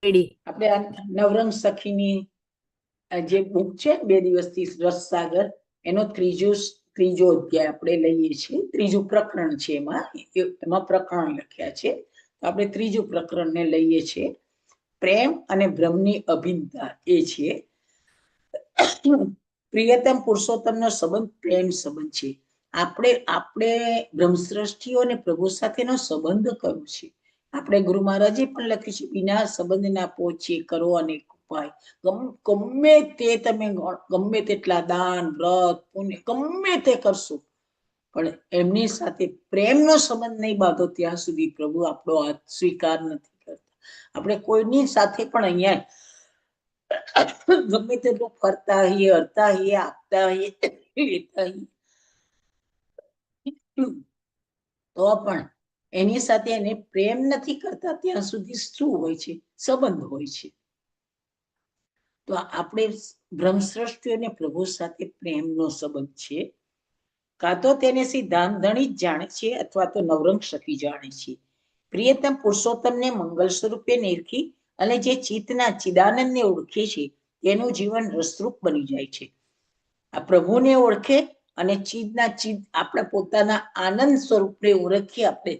આપણે આ નવરંગ સખીની જે બુક છે 2 દિવસથી રસસાગર, એનો ત્રીજો અધ્યાય આપણે લઈએ છીએ. ત્રીજું પ્રકરણ છે, એમાં પ્રકરણ લખ્યા છે. આપણે ત્રીજું પ્રકરણને લઈએ છીએ. પ્રેમ અને બ્રહ્મની અભિન્નતા એ છે. પ્રિયતમ પુરુષોત્તમનો સંબંધ પ્રેમ સંબંધ છે. આપણે બ્રહ્મશ્રેષ્ઠીઓ અને પ્રભુ સાથેનો સંબંધ કયો છે? આપણે ગુરુ મહારાજે પણ લખ્યું છે, વિના સંબંધ ના પહોંચીએ કરો અનેક ઉપાય. ગમે તે તમે ગમે તેટલા દાન વ્રત પુણ્ય ગમે તે કરશો, પણ એમની સાથે પ્રેમનો સંબંધ નહીં બાંધો ત્યાં સુધી પ્રભુ આપણો હાથ સ્વીકાર નથી કરતા. આપણે કોઈની સાથે પણ અહીંયા ગમે તેટલું ફરતા હોઈએ, હરતા હોઈએ, આપતા હોઈએ, લેતા હોઈએ, તો પણ એની સાથે એને પ્રેમ નથી કરતા ત્યાં સુધી શું હોય છે? સંબંધ હોય છે. તો આપણે બ્રહ્મશ્રેષ્ઠીઓ અને પ્રભુ સાથે પ્રેમનો સંબંધ છે. કાં તો તેને સિદ્ધાંતણી જ જાણે છે અથવા તો નવરંગ સખી જાણે છે. પ્રિયતમ પુરુષોત્તમને મંગલ સ્વરૂપે નિરખી અને જે ચિત્તના ચિદાનંદને ઓળખે છે તેનું જીવન રસરૂપ બની જાય છે. આ પ્રભુને ઓળખે અને ચિદના ચિદ આપણે પોતાના આનંદ સ્વરૂપને ઓળખીએ આપણે,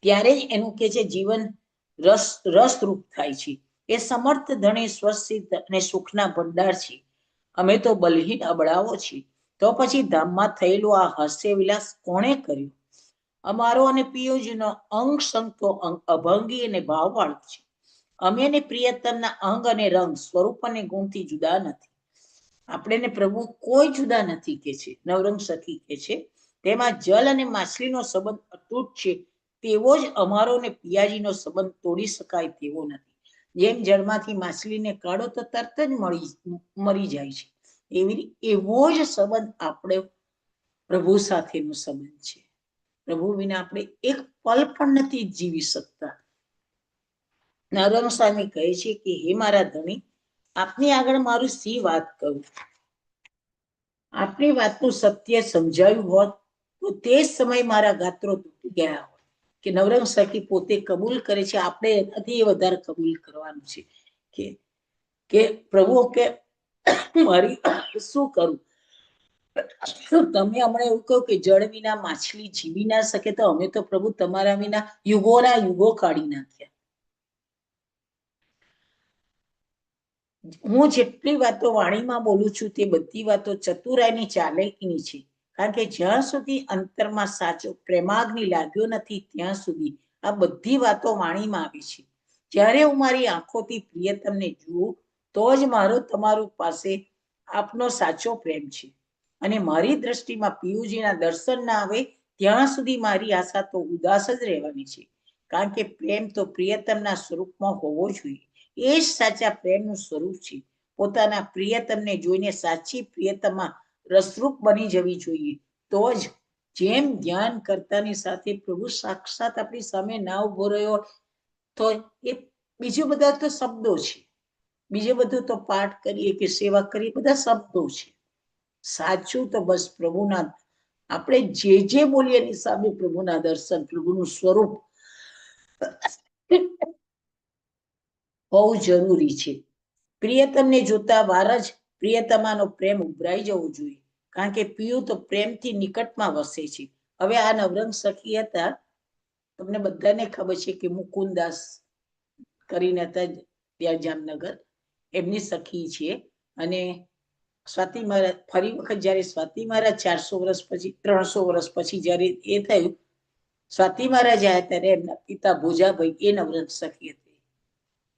ત્યારે જ એનું કે છે જીવન રસરૂપ થાય છે. એ સમર્થ ધણે સ્વસિદ્ધ અને સુખના ભંડાર છે. અમે તો બલહીન અબળાવો છીએ, તો પછી ધામમાં થયેલો આ હાસ્ય વિલાસ કોણે કર્યો? અમારો અને પિયુષનો અંગ સંગ તો અભંગી અને ભાવવાળો છે. અમે ને પ્રિયતમના અંગ અને રંગ, સ્વરૂપ અને ગુણથી જુદા નથી. આપણે ને પ્રભુ કોઈ જુદા નથી કે છે. નવરંગ સખી કે છે તેમાં જલ અને માછલીનો સંબંધ અતૂટ છે, તેવો જ અમારો ને પિયાજીનો સંબંધ તોડી શકાય તેવો નથી. જેમ જળમાંથી માછલીને કાઢો તો તરત જ મરી જાય છે, એવો જ સંબંધ આપણે પ્રભુ સાથેનો સંબંધ છે. પ્રભુ વિના આપણે એક પલ પણ નથી જીવી શકતા. નવરંગ સ્વામી કહે છે કે હે મારા ધણી, આપની આગળ મારું સી વાત કરું. આપની વાતનું સત્ય સમજાયું હોત તો તે જ સમય મારા ગાત્રો તૂટી ગયા હોત. કે નવરંગ સખી પોતે કબૂલ કરે છે, આપણે એનાથી વધારે કબૂલ કરવાનું છે કે પ્રભુ કે મારી શું કરું? તમે હમણાં એવું કહો કે જળ વિના માછલી જીવી ના શકે, તો અમે તો પ્રભુ તમારા વિના યુગોના યુગો કાઢી નાખ્યા. હું જેટલી વાતો વાણીમાં બોલું છું તે બધી વાતો ચતુરાઈની ચાલાકીની છે. કારણ કે જ્યાં સુધી અંતરમાં સાચો પ્રેમાગ્નિ લાગ્યો નથી ત્યાં સુધી આ બધી વાતો વાણીમાં આવી છે. જ્યારે હું મારી આંખોથી પ્રિયતમને જોઉં તો જ મારો તમારું પાસે આપનો સાચો પ્રેમ છે. અને મારી દ્રષ્ટિમાં પિયુજીના દર્શન ના આવે ત્યાં સુધી મારી આશા તો ઉદાસ જ રહેવાની છે. કારણ કે પ્રેમ તો પ્રિયતમના સ્વરૂપમાં હોવો જોઈએ. એ જ સાચા પ્રેમનું સ્વરૂપ છે. પોતાના પ્રિયતમને જોઈને સાચી પ્રિયતમમાં રસરૂપ બની જવી જોઈએ. તો જ જેમ ધ્યાન કરતાની સાથે પ્રભુ સાક્ષાત આપણી સામે ના ઉભો રહ્યો તો એ બીજું બધા તો શબ્દો છે, બીજું બધું તો પાઠ કરીએ કે સેવા કરીએ બધા શબ્દો છે. સાચું તો બસ પ્રભુના આપણે જે બોલીએ એની સામે પ્રભુના દર્શન, પ્રભુનું સ્વરૂપ બહુ જરૂરી છે. પ્રિયતમને જોતા વાર જ પ્રિયતમાનો પ્રેમ ઉભરાઈ જવો જોઈએ. કારણ કે પિયુ તો પ્રેમથી નિકટમાં વસે છે. હવે આ નવરંગ સખી હતા, તમને બધાને ખબર છે કે મુકુંદાસ કરીને હતા ત્યાં જામનગર, એમની સખી છે. અને સ્વાતિ મહારાજ ફરી વખત જયારે સ્વાતિ મહારાજ 400 વર્ષ પછી 300 વર્ષ પછી જયારે એ થયું, સ્વાતિ મહારાજ આવ્યા ત્યારે એમના પિતા ભોજાભાઈ એ નવરંગ સખી હતી.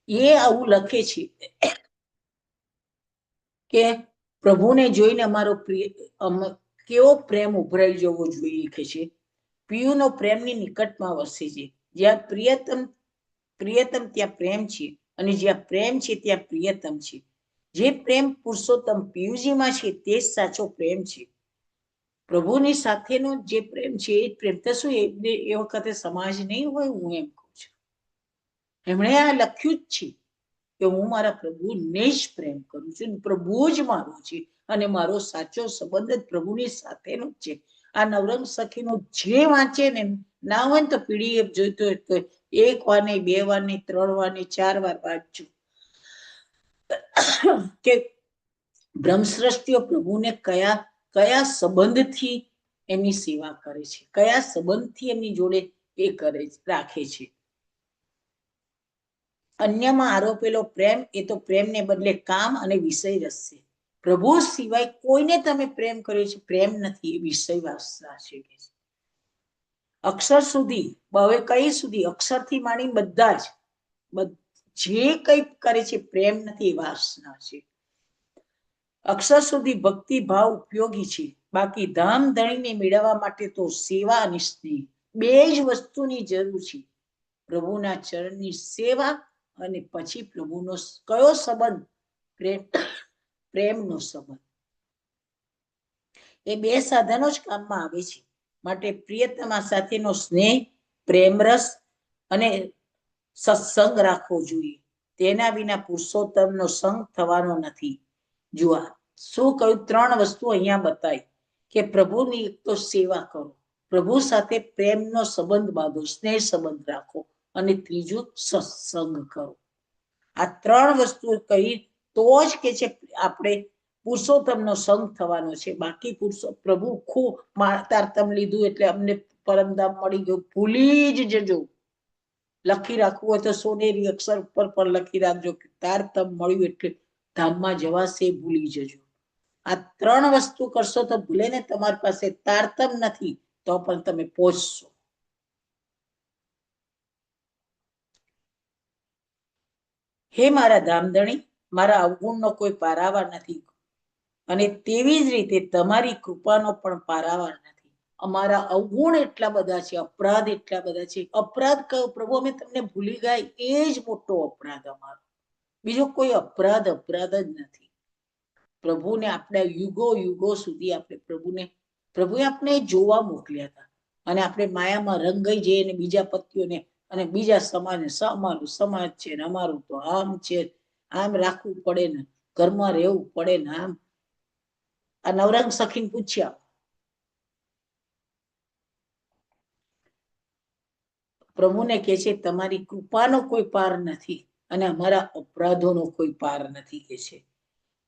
એ આવું લખે છે કે પ્રભુને જોઈને અમારો કેવો પ્રેમ ઉભરાઈ જવો જોઈએ કે છે. પિયુનો પ્રેમની નિકટમાં વસે છે. જ્યાં પ્રિયતમ ત્યાં પ્રેમ છે, અને જ્યાં પ્રેમ છે ત્યાં પ્રિયતમ છે. જે પ્રેમ પુરુષોત્તમ પિયુજીમાં છે તે જ સાચો પ્રેમ છે. પ્રભુની સાથેનો જે પ્રેમ છે એ પ્રેમ તો શું એ વખતે સમાજ નહીં હોય, હું એમ કહું છું. એમણે આ લખ્યું જ છે કે હું મારા પ્રભુને જ પ્રેમ કરું છું, પ્રભુ જ મારો છે, અને મારો સાચો સંબંધ જ પ્રભુની સાથેનો જ છે. આ નવરંગ સખીનો જે વાંચે ને ના હોય ને તો પીડીએફ જોઈતો હોય તો એક વાર નહીં, 2 વાર નહીં, 3 વાર નહીં, 4 વાર વાંચજો કે બ્રહ્મશ્રેષ્ઠીઓ પ્રભુને કયા કયા સંબંધથી એમની સેવા કરે છે, કયા સંબંધથી એમની જોડે એ કરે રાખે છે. અન્યમાં આરોપેલો પ્રેમ એ તો પ્રેમને બદલે કામ અને વિષય રસ છે. પ્રભુ સિવાય કોઈને તમે પ્રેમ કર્યો છે, પ્રેમ નથી, એ વિષય વાસના છે. અક્ષર સુધી, હવે કઈ સુધી, અક્ષરથી માંડી બધા જ જે કઈ કરે છે પ્રેમ નથી, વાસના છે. અક્ષર સુધી ભક્તિ ભાવ ઉપયોગી છે, બાકી ધામ ધણીને મેળવવા માટે તો સેવા અને સ્નેહ બે જ વસ્તુની જરૂર છે. પ્રભુના ચરણની સેવા અને પછી પ્રભુનો કયો સંબંધ? પ્રેમ, પ્રેમનો સંબંધ. એ બે સાધનો જ કામમાં આવે છે. માટે પ્રિયતમા સાથેનો સ્નેહ, પ્રેમરસ અને સત્સંગ રાખવો જોઈએ. તેના વિના પુરુષોત્તમનો સંગ થવાનો નથી. જુઓ શું કહ્યું, 3 વસ્તુ અહીંયા બતાવી કે પ્રભુની એક તો સેવા કરો, પ્રભુ સાથે પ્રેમનો સંબંધ બાંધો, સ્નેહ સંબંધ રાખો, અને ત્રીજું સત્સંગ કરો. આ 3 વસ્તુ કહી તો જ કે છે આપણે પુરુષોત્તમનો સંગ થવાનો છે. બાકી પ્રભુ ખૂબ તારતમ લીધું એટલે અમને પરમધામ મળી ગયું, ભૂલી જ જજો. લખી રાખવું હોય તો સોનેરી અક્ષર ઉપર પણ લખી રાખજો કે તારતમ મળ્યું એટલે ધામમાં જવાશે, ભૂલી જજો. આ 3 વસ્તુ કરશો તો ભલે ને તમારી પાસે તારતમ નથી તો પણ તમે પહોંચશો. હે મારા ધામધણી, મારા અવગુણનો કોઈ પારાવાર નથી, અને તેવી જ રીતે તમારી કૃપાનો પણ પારાવાર નથી. અમારા અવગુણ એટલા બધા છે, અપરાધ એટલા બધા છે. અપરાધ કયો પ્રભુ? અમે તમને ભૂલી ગયા, એ જ મોટો અપરાધ અમારો. બીજો કોઈ અપરાધ જ નથી. પ્રભુને આપણે યુગો યુગો સુધી આપણે પ્રભુએ આપણે જોવા મોકલ્યા હતા, અને આપણે માયામાં રંગાઈ જઈએ ને બીજા પતિઓને અને બીજા સમાજને, અમારું સમાજ છે ને અમારું તો આમ છે, આમ રાખવું પડે ને, ઘરમાં રહેવું પડે ને, આમ. આ નવરંગ સખીને પૂછ્યા, પ્રભુને કહે છે તમારી કૃપાનો કોઈ પાર નથી અને અમારા અપરાધોનો કોઈ પાર નથી કે છે.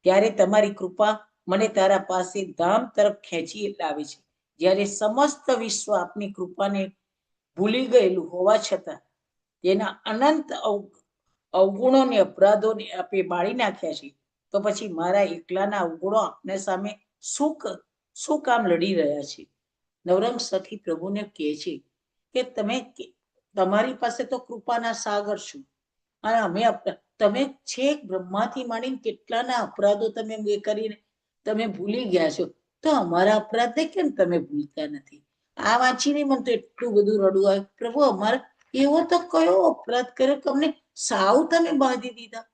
ત્યારે તમારી કૃપા મને તારા પાસે ધામ તરફ ખેંચી લાવે છે. જ્યારે સમસ્ત વિશ્વ આપની કૃપાને ભૂલી ગયેલું હોવા છતાં તેના અનંત અવગુણોને, અપરાધોને આપે બાળી નાખ્યા છે, તો પછી મારા એકલાના અવગુણો આપને સામે શું કામ લડી રહ્યા છે? નવરંગ સખી પ્રભુને કહે છે કે તમારી પાસે તો કૃપાના સાગર છું, અને અમે તમે છેક બ્રહ્માથી માંડીને કેટલાના અપરાધો તમે એ કરીને તમે ભૂલી ગયા છો, તો અમારા અપરાધને કેમ તમે ભૂલતા નથી? આ વાંચીને મને તો એટલું બધું રડવું આવે, પ્રભુ અમારે એવો તો કયો અપરાધ કર્યો કે અમને સાવ તમે બાંધી દીધા?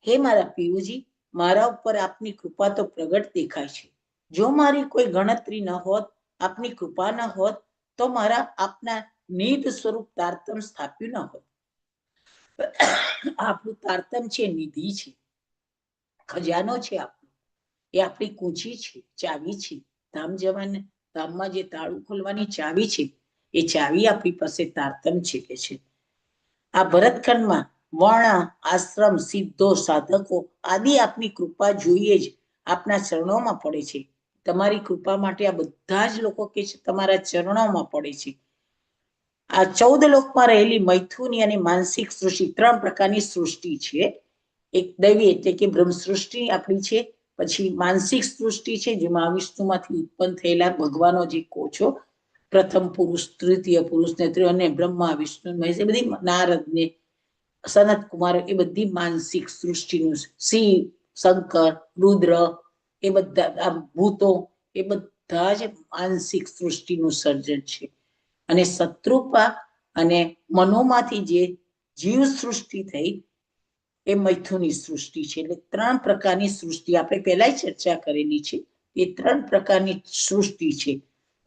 હે મારા પિયુજી, મારા ઉપર આપની કૃપા તો પ્રગટ દેખાય છે. જો મારી કોઈ ગણતરી ન હોત, આપની કૃપા ન હોત, તો મારા આપના નિધ સ્વરૂપ તારતમ સ્થાપ્યું ન હોત. આપણું તારતમ છે, નિધિ છે, ખજાનો છે આપણો. એ આપણી કૂંચી છે, ચાવી છે. ધામમાં જે તાળું ખોલવાની ચાવી છે, એ ચાવી આપણી પાસે તારતમ છે કે છે. આ ભરતખંડમાં વર્ણ, આશ્રમ, સિદ્ધો, સાધકો આદિ આપની કૃપા જોઈએ જ આપના ચરણોમાં પડે છે. તમારી કૃપા માટે આ બધા જ લોકો કે છે તમારા ચરણોમાં પડે છે. આ 14 લોકમાં રહેલી મૈથુની અને માનસિક સૃષ્ટિ 3 પ્રકારની સૃષ્ટિ છે. એક દૈવી એટલે કે બ્રહ્મ સૃષ્ટિ આપણી છે, પછી માનસિક સૃષ્ટિ છે જેમાં વિષ્ણુમાંથી ઉત્પન્ન થયેલા ભગવાનો જે કહો છો, પ્રથમ પુરુષ, તૃતીય પુરુષ ને અને બ્રહ્મા, વિષ્ણુ, મહેશ, એ બધી નારદ ને સનત કુમાર, એ બધી માનસિક સૃષ્ટિનું, શિવ, શંકર, રુદ્ર, એ બધા ભૂતો, એ બધા જ માનસિક સૃષ્ટિનું સર્જન છે. અને શત્રુપા અને મનોમાંથી જે જીવ સૃષ્ટિ થઈ એ મૈથુની સૃષ્ટિ છે. એટલે 3 પ્રકારની સૃષ્ટિ આપણે પહેલા ચર્ચા કરેલી છે. એ 3 પ્રકારની સૃષ્ટિ છે.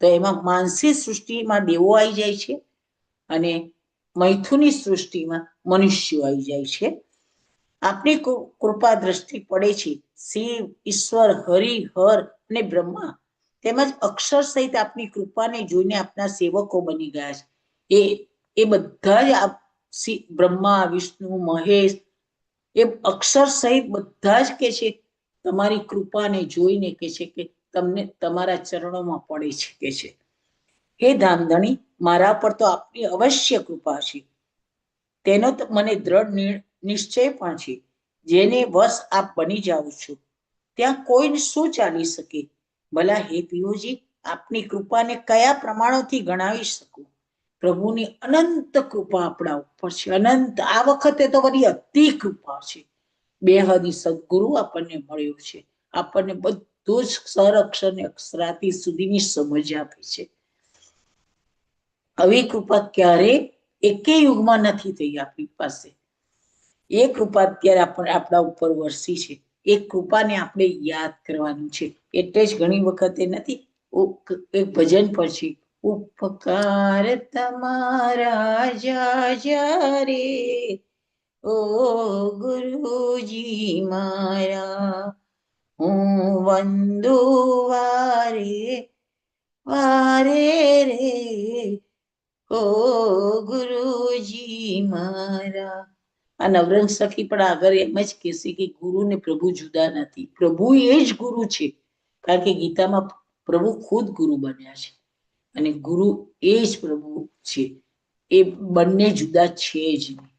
તો એમાં માનસિક સૃષ્ટિમાં દેવો આવી જાય છે, અને મૈથુની સૃષ્ટિમાં મનુષ્યો આવી જાય છે. આપની કૃપા દ્રષ્ટિ પડે છે શિવ, ઈશ્વર, હરિ, હર અને બ્રહ્મા તેમજ અક્ષર સહિત આપની કૃપાને જોઈને આપના સેવકો બની ગયા છે. એ બધા જ બ્રહ્મા, વિષ્ણુ, મહેશ એ અક્ષર સહિત બધા જ કે છે તમારી કૃપાને જોઈને કે છે કે તમને તમારા ચરણોમાં પડે છે કે છે હે ધામધણી, મારા પર તો આપની અવશ્ય કૃપા છે. તેનો તો મને દ્રઢ નિશ્ચય પણ છે. જેને વશ આપ બની જાઓ છો ત્યાં કોઈને શું ચાલી શકે? ભલા હે પિયુજી, આપની કૃપાને કયા પ્રમાણોથી ગણાવી શકું? પ્રભુની અનંત કૃપા આપણા ઉપર છે, અનંત. આ વખતે તો બધી અતિ કૃપા છે. બેહદી સદગુરુ આપણને મળ્યો છે. આપણને બધું જ સર અક્ષર ને અક્ષરાતી સુધીની સમજ આપે છે. આવી કૃપા ક્યારે એકે યુગમાં નથી થઈ આપણી પાસે. એ કૃપા અત્યારે આપણા ઉપર વરસી છે. એ કૃપાને આપણે યાદ કરવાનું છે. એટલે જ ઘણી વખતે નથી એક ભજન પર છે, ઉપકાર તમારા જાજા રે ઓ ગુરુજી મારા, હું વંદુ વારે વારે રે ઓ ગુરુજી મારા. આ નવરંગ સખી પણ આગળ એમ જ કહેશે કે ગુરુ ને પ્રભુ જુદા નથી. પ્રભુ એ જ ગુરુ છે. કારણ કે ગીતામાં પ્રભુ ખુદ ગુરુ બન્યા છે અને ગુરુ એ જ પ્રભુ છે. એ બંને જુદા છે જ નહીં.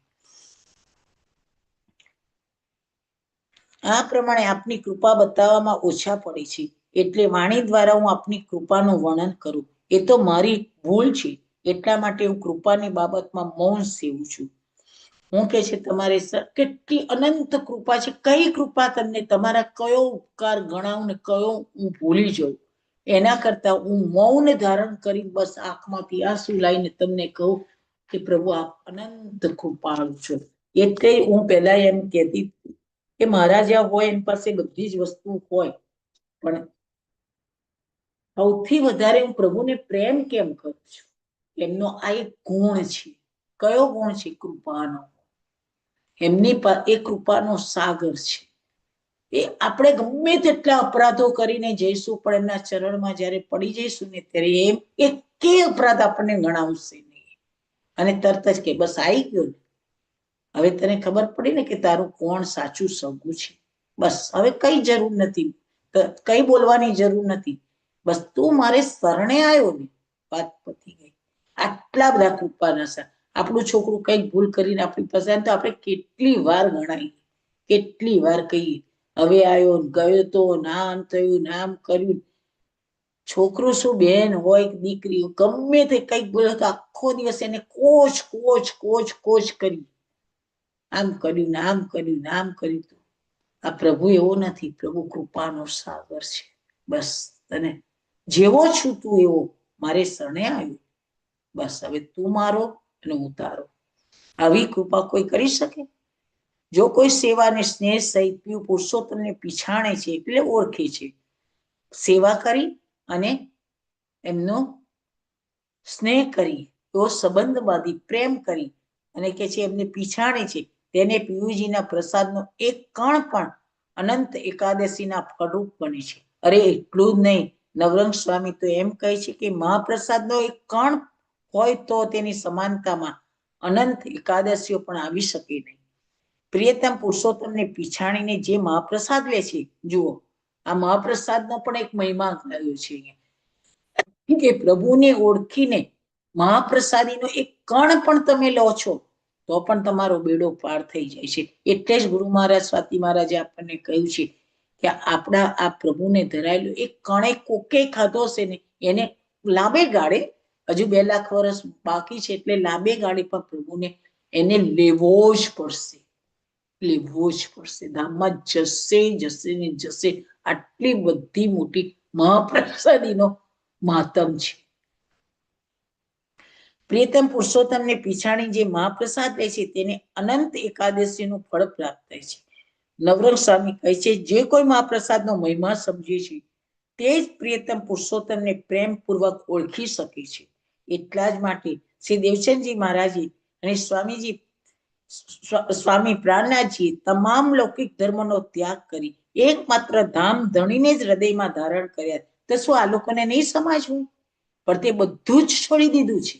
આ પ્રમાણે આપની કૃપા બતાવવામાં ઓછા પડે છે. એટલે વાણી દ્વારા હું આપની કૃપાનું વર્ણન કરું એ તો મારી ભૂલ છે. એટલા માટે હું કૃપાની બાબતમાં મૌન સેવું છું. હું કે છે તમારે કેટલી અનંત કૃપા છે. કઈ કૃપા તમને, તમારા કયો ઉપકાર ગણાવું ને કયો હું ભૂલી જાઉં. એના કરતા હું મૌન ધારણ કરી બસ આંખમાંથી આંસુ લાવીને તમને કહું કે પ્રભુ આપ અનંત કૃપાળુ છો. એટલે હું પહેલા એમ કહેતી કે મારા જ્યાં હોય એની પાસે બધી જ વસ્તુ હોય, પણ સૌથી વધારે હું પ્રભુને પ્રેમ કેમ કરું છું? એમનો આ એક ગુણ છે. કયો ગુણ છે? કૃપાનો. એમની એ કૃપાનો સાગર છે. એ આપણે ગમે તેટલા અપરાધો કરીને જઈશું પણ એમના ચરણમાં જયારે પડી જઈશું ને ત્યારે એમ એકે અપરાધ આપણને ગણાવશે નહીં. અને તરત જ કે બસ આવી ગયો ને, હવે તને ખબર પડી ને કે તારું કોણ સાચું સગું છે. બસ હવે કઈ જરૂર નથી, કઈ બોલવાની જરૂર નથી. બસ તું મારે શરણે આવ્યો ને, વાત પતી ગઈ. આટલા બધા કૃપાના સા. આપણું છોકરું કઈક ભૂલ કરીને આપણી પાસે તો આપણે કેટલી વાર ગણાવી, કેટલી વાર કહીએ હવે આવ્યો, ગયો તો, નામ થયું, નામ કર્યું. છોકરું શું, બેન હોય દીકરી ગમે તે કઈક બોલે તો આખો દિવસ એને કોચ કોચ કોચ કોચ કરી. આમ કર્યું, નામ કર્યું, નામ કર્યું. આ પ્રભુ એવો નથી. પ્રભુ કૃપાનો સાગર છે. બસ તને જેવો છું તું એવો મારે શરણે આવ્યો. બસ હવે તું મારો અને હું તારો. આવી કૃપા કોઈ કરી શકે? જો કોઈ સેવાને સ્નેહ સહિત પુરુષોત્તમને પીછાણે છે એટલે ઓળખે છે. સેવા કરી અને એમનો સ્નેહ કરી, એવો સંબંધ બાંધી પ્રેમ કરી અને કે છે એમને પીછાણે છે, તેને પિયુજીના પ્રસાદનો એક કણ પણ અનંત એકાદશીના ફળરૂપ બને છે. અરે એટલું જ નહીં, નવરંગ સ્વામી તો એમ કહે છે કે મહાપ્રસાદનો એક કણ હોય તો તેની સમાનતામાં અનંત એકાદશીઓ પણ આવી શકે નહીં. પ્રિયતમ પુરુષોત્તમને પીછાણીને જે મહાપ્રસાદ લે છે, જુઓ આ મહાપ્રસાદનો પણ એક મહિમા કયો છે કે પ્રભુને ઓળખીને મહાપ્રસાદીનો એક કણ પણ તમે લો છો તો પણ તમારો બેડો પાર થઈ જાય છે. એટલે જ ગુરુ મહારાજ સ્વાતિ મહારાજે આપણને કહ્યું છે કે આપણા આ પ્રભુને ધરાયેલું એક કણે કોકે ખાધો છે ને એને લાંબે ગાળે, હજુ 2 લાખ વર્ષ બાકી છે એટલે લાંબે ગાળે પણ પ્રભુને એને લેવો જ પડશે, લેવો જ પડશે. ધામમાં જશે જશે ને જશે. આટલી બધી મોટી મહાપ્રસાદીનો મહાત્મ છે. પ્રિયતમ પુરુષોત્તમને પીછાણી જે મહાપ્રસાદ લે છે તેને અનંત એકાદશીનું ફળ પ્રાપ્ત થાય છે. નવરંગ સ્વામી કહે છે જે કોઈ મહાપ્રસાદનો મહિમા સમજે છે તે જ પ્રિયતમ પુરુષોત્તમને પ્રેમપૂર્વક ઓળખી શકે છે. એટલા જ માટે શ્રી દેવચંદજી મહારાજે અને સ્વામી પ્રાણનાથજીએ તમામ લૌકિક ધર્મનો ત્યાગ કરી એકમાત્ર ધામ ધણીને જ હૃદયમાં ધારણ કર્યા. તો શું આ લોકોને નહીં સમજવું? પણ તે બધું જ છોડી દીધું છે.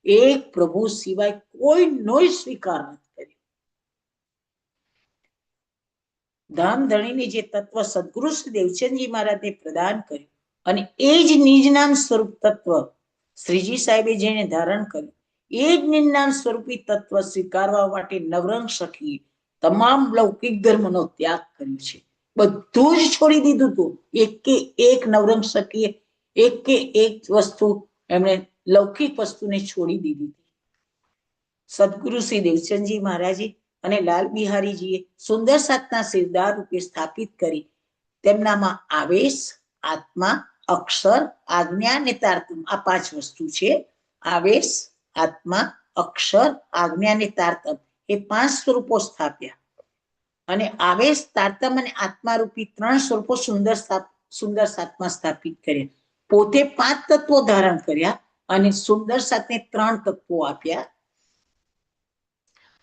એક પ્રભુ સિવાય કોઈનો સ્વીકાર નથી કર્યો. ધામધણીને જે તત્વ સદગુરુ શ્રી દેવચંદજી મહારાજે પ્રદાન કર્યું અને એ જ નિજ નામ સ્વરૂપ તત્વ શ્રીજી સાહેબે જેને ધારણ કર્યું, એ જ નિજ નામ સ્વરૂપી તત્વ સ્વીકારવા માટે નવરંગ સખીએ તમામ લૌકિક ધર્મનો ત્યાગ કર્યો છે. બધું જ છોડી દીધું હતું. એક કે એક નવરંગ સખીએ એક કે એક વસ્તુ એમણે લૌકિક વસ્તુને છોડી દીધી. સદગુરુ શ્રી દેવચંદજી મહારાજે અને લાલ બિહારીજીએ સુંદર સાતના સિરદાર રૂપે સ્થાપિત કરી. તેમનામાં આવેશ, આત્મા, અક્ષર, આજ્ઞા અને તારતમ આ 5 વસ્તુ છે. આવેશ, આત્મા, અક્ષર, આજ્ઞા અને તારતમ એ 5 સ્વરૂપો સ્થાપ્યા. અને આવેશ, તારતમ અને આત્મા રૂપી 3 સ્વરૂપો સુંદર સાતમાં સ્થાપિત કર્યા. પોતે 5 તત્વો ધારણ કર્યા અને સુંદર સાતને 3 તત્વો આપ્યા.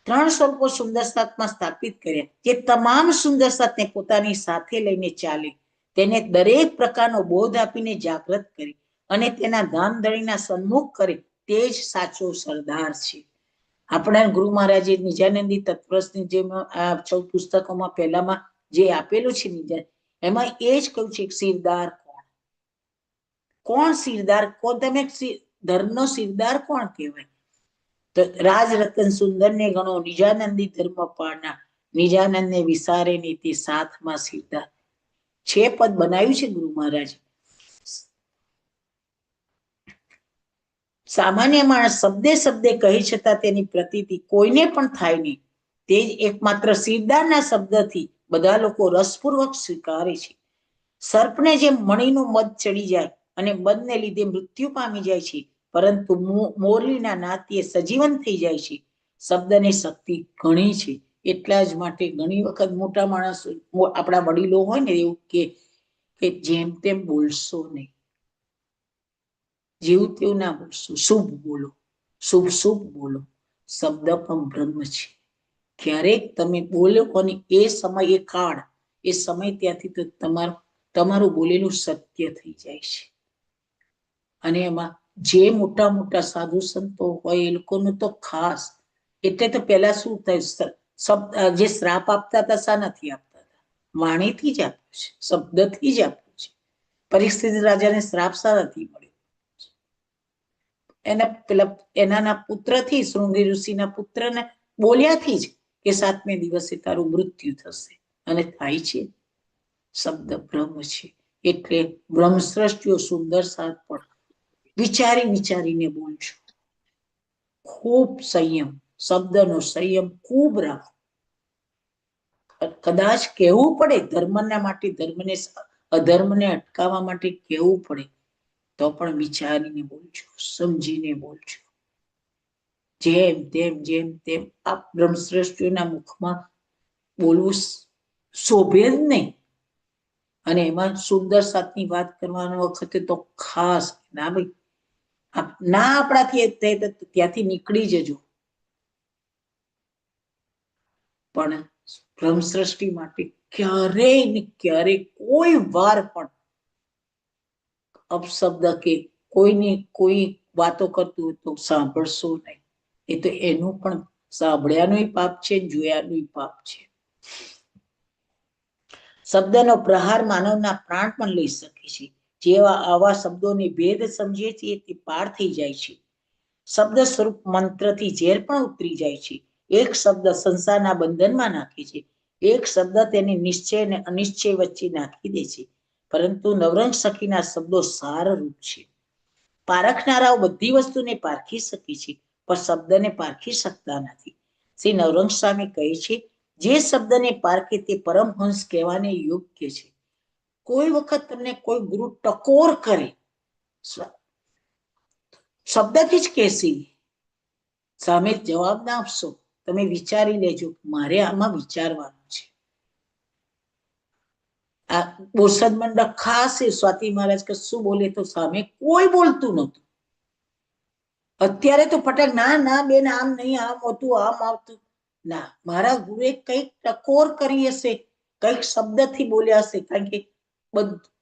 3 સ્વરૂપો સુંદર સાતમાં સ્થાપિત કર્યા. જે તમામ સુંદર સાતને પોતાની સાથે લઈને ચાલે, તેને દરેક પ્રકારનો બોધ આપીને જાગૃત કરી અને તેના ધામધણીના સન્મુખ કરે, તે જ સાચો સરદાર છે. આપણા ગુરુ મહારાજે નિજાનંદી તત્વની જેમ આ 14 પુસ્તકોમાં પહેલામાં જે આપેલું છે નિજા, એમાં એ જ કહ્યું છે સિરદાર કોણ? સિરદાર કોણ? તમે ધર્મનો સિરદાર કોણ કહેવાય? તો રાજ રતન સુંદર ને ગણો નિજાનંદી ધર્મ પાળના, નિજાનંદ ને વિસારે ને તે સાથમાં સિરદાર. 6 પદ બનાવ્યું છે ગુરુ મહારાજે. સામાન્ય માણસ શબ્દે શબ્દે કહી છતાં તેની પ્રતીતિ કોઈને પણ થાય નહીં. તે જ એકમાત્ર સિરદારના શબ્દથી બધા લોકો રસપૂર્વક સ્વીકારે છે. સર્પને જેમ મણીનું મધ ચડી જાય અને મધને લીધે મૃત્યુ પામી જાય છે, પરંતુ મોરલીના નાત્યે સજીવન થઈ જાય છે. શબ્દની શક્તિ ઘણી છે. એટલા જ માટે ઘણી વખત મોટા માણસો, આપણા વડીલો હોય ને, એવું કે જેમ તેમ બોલશો નહીં, જેવું તેવું ના બોલશો, શુભ બોલો, શુભ શુભ બોલો. શબ્દ પણ બ્રહ્મ છે. ક્યારેક તમે બોલો અને એ સમય, એ કાળ, એ સમય ત્યાંથી તો તમારું બોલેલું સત્ય થઈ જાય છે. અને એમાં જે મોટા મોટા સાધુ સંતો હોય એ લોકોનું તો ખાસ. એટલે તો પેલા શું થાય, જે શ્રાપ આપતા હતા શા નથી આપતા હતા? વાણીથી જ આપ્યું છે, શબ્દથી જ આપ્યું છે. પરિસ્થિતિ રાજાને શ્રાપ શા નથી મળ્યો? એના પુત્રથી, શૃંગી ઋષિના પુત્રને બોલ્યાથી જ કે 7મે દિવસે તારું મૃત્યુ થશે. અને થાય છે. શબ્દ બ્રહ્મ છે. એટલે બ્રહ્મ સૃષ્ટિઓ સુંદર સાત પણ વિચારી વિચારીને બોલજો. ખૂબ સંયમ, શબ્દનો સંયમ ખૂબ રાખો. કદાચ કહેવું પડે ધર્મના માટે, અધર્મને અટકાવવા માટે કહેવું પડે, તો પણ વિચારીને બોલજો, સમજીને બોલજો. જેમ તેમ આ બ્રહ્મશ્રેષ્ઠીઓના મુખમાં બોલવું શોભે જ નહીં. અને એમાં સુંદર સાતની વાત કરવાનો વખતે તો ખાસ ના ભાઈ, ના આપણાથી ત્યાંથી નીકળી જજો. પણ બ્રહ્મ સૃષ્ટિ માટે ક્યારેય ને ક્યારેય કોઈ વાર પણ અપશબ્દ કે કોઈ વાતો કરતું હોય તો સાંભળશો નહીં. એ તો એનું પણ સાંભળ્યાનું પાપ છે, જોયાનું પાપ છે. શબ્દનો પ્રહાર માનવના પ્રાણ પણ લઈ શકે છે. જેવા આવા શબ્દોની ભેદ સમજીએ છીએ તે પાર થઈ જાય છે. શબ્દ સ્વરૂપ મંત્રથી ઝેર પણ ઉતરી જાય છે. એક શબ્દ સંસારના બંધનમાં નાખે છે. એક શબ્દ તેને નિશ્ચય અને અનિશ્ચય વચ્ચે નાખી દે છે. પરંતુ નવરંગ સખીના શબ્દો સારરૂપ છે. પારખનારાઓ બધી વસ્તુને પારખી શકે છે, પણ શબ્દને પારખી શકતા નથી. શ્રી નવરંગ સ્વામી કહે છે, જે શબ્દને પારખે તે પરમહંસ કહેવાને યોગ્ય છે. કોઈ વખત તમને કોઈ ગુરુ ટકોર કરે, શબ્દથી જ કહેશે, સામે જવાબ ના આપશો. તમે વિચારી લેજો, મારે આમાં વિચારવાનું છે. આ બોરસદ મંડળ ખાસ સ્વાતિ મહારાજ કશું બોલે તો સામે કોઈ બોલતું નહોતું. અત્યારે તો ફટાક ના બેન આમ નહીં, આમ હતું, આમ આવતું. ના, મારા ગુરુએ કઈક ટકોર કરી હશે, કઈક શબ્દથી બોલ્યા હશે. કારણ કે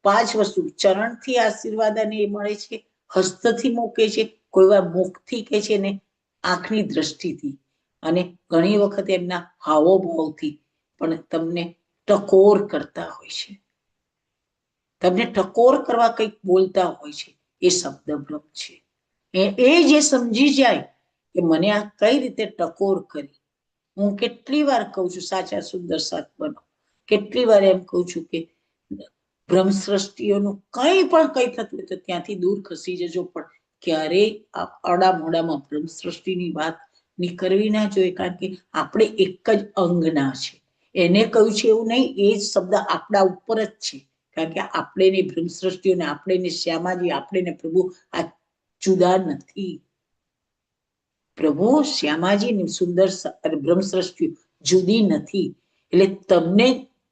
પાંચ વસ્તુ ચરણથી આશીર્વાદ અને એ મળે છે, હસ્તથી મૂકે છે, કોઈ વાર મુખથી કે છે ને આંખની દ્રષ્ટિથી, અને ઘણી વખત એમના હાવોભાવથી પણ તમને ટકોર કરતા હોય છે, તમને ટકોર કરવા કંઈક બોલતા હોય છે. એ શબ્દ બ્રહ્મ છે. એ જે સમજી જાય કે મને આ કઈ રીતે ટકોર કરી. હું કેટલી વાર કહું છું સાચા સુંદર સાથ બનો, કેટલી વાર એમ કહું છું કે બ્રહ્મ સૃષ્ટિઓનું કઈ પણ કઈ થતું હોય તો ત્યાંથી દૂર ખસી જજો, પણ ક્યારેય આડા મોડામાં બ્રહ્મ સૃષ્ટિની વાત કરવી ના જોઈએ, કારણ કે આપણે એક જ અંગના છે. એને કહ્યું છે એવું નહીં, એ જ શબ્દ આપણા ઉપર જ છે, કારણ કે આપણે ને બ્રહ્મ સૃષ્ટિઓને, આપણે ને શ્યામાજી, આપણે ને પ્રભુ આ જુદા નથી. પ્રભુ શ્યામાજી સુંદર બ્રહ્મ સૃષ્ટિ જુદી નથી. એટલે તમને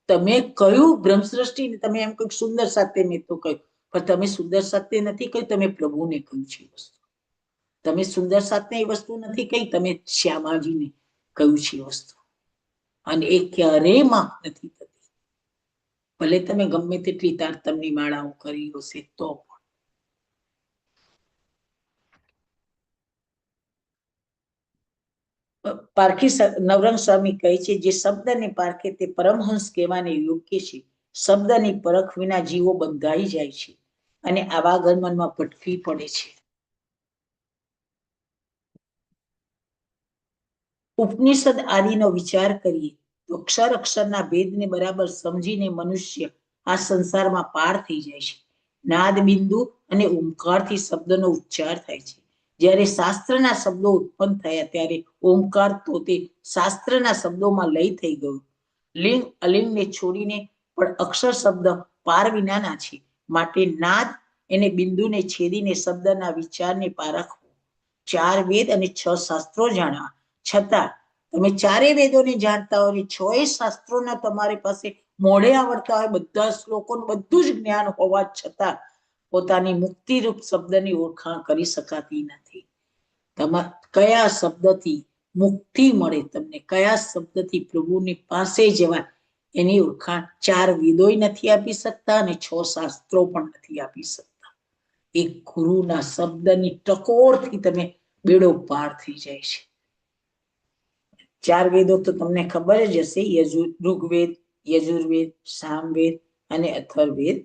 તમે કયું બ્રહ્મ સૃષ્ટિ ને તમે એમ કહ્યું સુંદર સાથે મેં તો કહ્યું, પણ તમે સુંદર સાથે નથી કહ્યું, તમે પ્રભુને કહ્યું છે વસ્તુ. તમે સુંદર સાથે એ વસ્તુ નથી કહી, તમે શ્યામાજીને કહ્યું છે વસ્તુ, અને એ ક્યારેય માફ નથી થતી. ભલે તમે ગમે તેટલી તારતમની માળાઓ કરી હશે તો પારખી નવરંગ સ્વામી કહે છે, જે શબ્દને પારખે તે પરમહંસ કહેવાને યોગ્ય છે. શબ્દની પરખ વિના જીવો બંધાઈ જાય છે અને આવાગમનમાં ભટકી પડે છે. ઉપનિષદ આદિનો વિચાર કરીએ તો અક્ષર અક્ષરના ભેદને બરાબર સમજીને મનુષ્ય આ સંસારમાં પાર થઈ જાય છે. નાદ બિંદુ અને ઓમકારથી શબ્દનો ઉચ્ચાર થાય છે. જ્યારે શાસ્ત્રના શબ્દો ઉત્પન્ન થયા ત્યારે ઓમકાર તો તે શાસ્ત્રના શબ્દોમાં લય થઈ ગયો. લિંગ અલિંગને છોડીને પણ અક્ષર શબ્દ પાર વિનાના છે, માટે નાદ એને બિંદુને છેદીને શબ્દના વિચારને પારખવો. 4 વેદ અને 6 શાસ્ત્રો જાણવા છતાં તમે 4 વેદોને જાણતા હોય, 6 શાસ્ત્રોના તમારી પાસે મોઢે આવડતા હોય, બધા શ્લોકોનું બધું જ જ્ઞાન હોવા છતાં પોતાની મુક્તિરૂપ શબ્દની ઓળખાણ કરી શકાતી નથી. કયા શબ્દથી મુક્તિ મળે, તમને કયા શબ્દથી પ્રભુની પાસે જવાય, એની ઓળખાણ 4 વેદોય નથી આપી શકતા અને 6 શાસ્ત્રો પણ નથી આપી શકતા. એક ગુરુના શબ્દની ટકોરથી તમે બેડો પાર થઈ જાય છે. 4 વેદો તો તમને ખબર જ હશે, ઋગ્વેદ, યજુર્વેદ, સામવેદ અને અથર્વવેદ.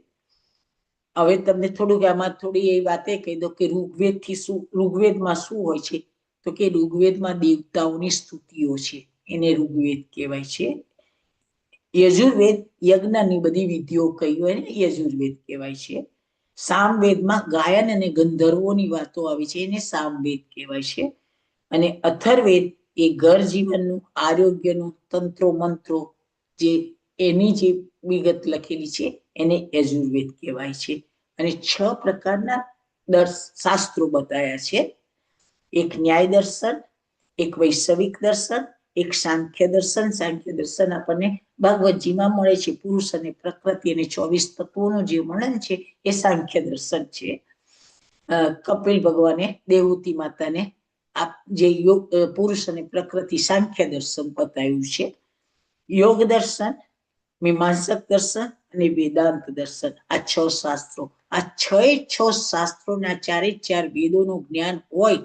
હવે તમને થોડુંક આમાં થોડી એ વાતે કહી દો કે ઋગ્વેદથી શું, ઋગ્વેદમાં શું હોય છે, તો કે ઋગ્વેદમાં દેવતાઓની સ્તુતિઓ છે, એને ઋગ્વેદ કહેવાય છે. યજુર્વેદ યજ્ઞની બધી વિધિઓ કહી હોય ને યજુર્વેદ કહેવાય છે. સામવેદમાં ગાયન અને ગંધર્વોની વાતો આવી છે, એને સામવેદ કહેવાય છે. અને અથર્વવેદ એ ઘર જીવનનું, આરોગ્યનું, તંત્રો મંત્રો જે એની જે વિગત લખેલી છે એને યજુર્વેદ કહેવાય છે. અને 6 પ્રકારના શાસ્ત્રો બતાવ્યા છે. એક ન્યાય દર્શન, એક વૈશ્વિક દર્શન, એક સાંખ્ય દર્શન. સાંખ્ય દર્શન આપણને ભાગવતજીમાં મળે છે. પુરુષ અને પ્રકૃતિ અને 24 તત્વોનું જે વર્ણન છે એ સાંખ્ય દર્શન છે. કપિલ ભગવાને દેવહૂતિ માતાને જે યોગ પુરુષ અને પ્રકૃતિ સાંખ્ય દર્શન બતાવ્યું છે. યોગ દર્શન, મીમાંસક દર્શન અને વેદાંત દર્શન, આ 6 શાસ્ત્રો. આ 6 શાસ્ત્રોના 4 વેદોનું જ્ઞાન હોય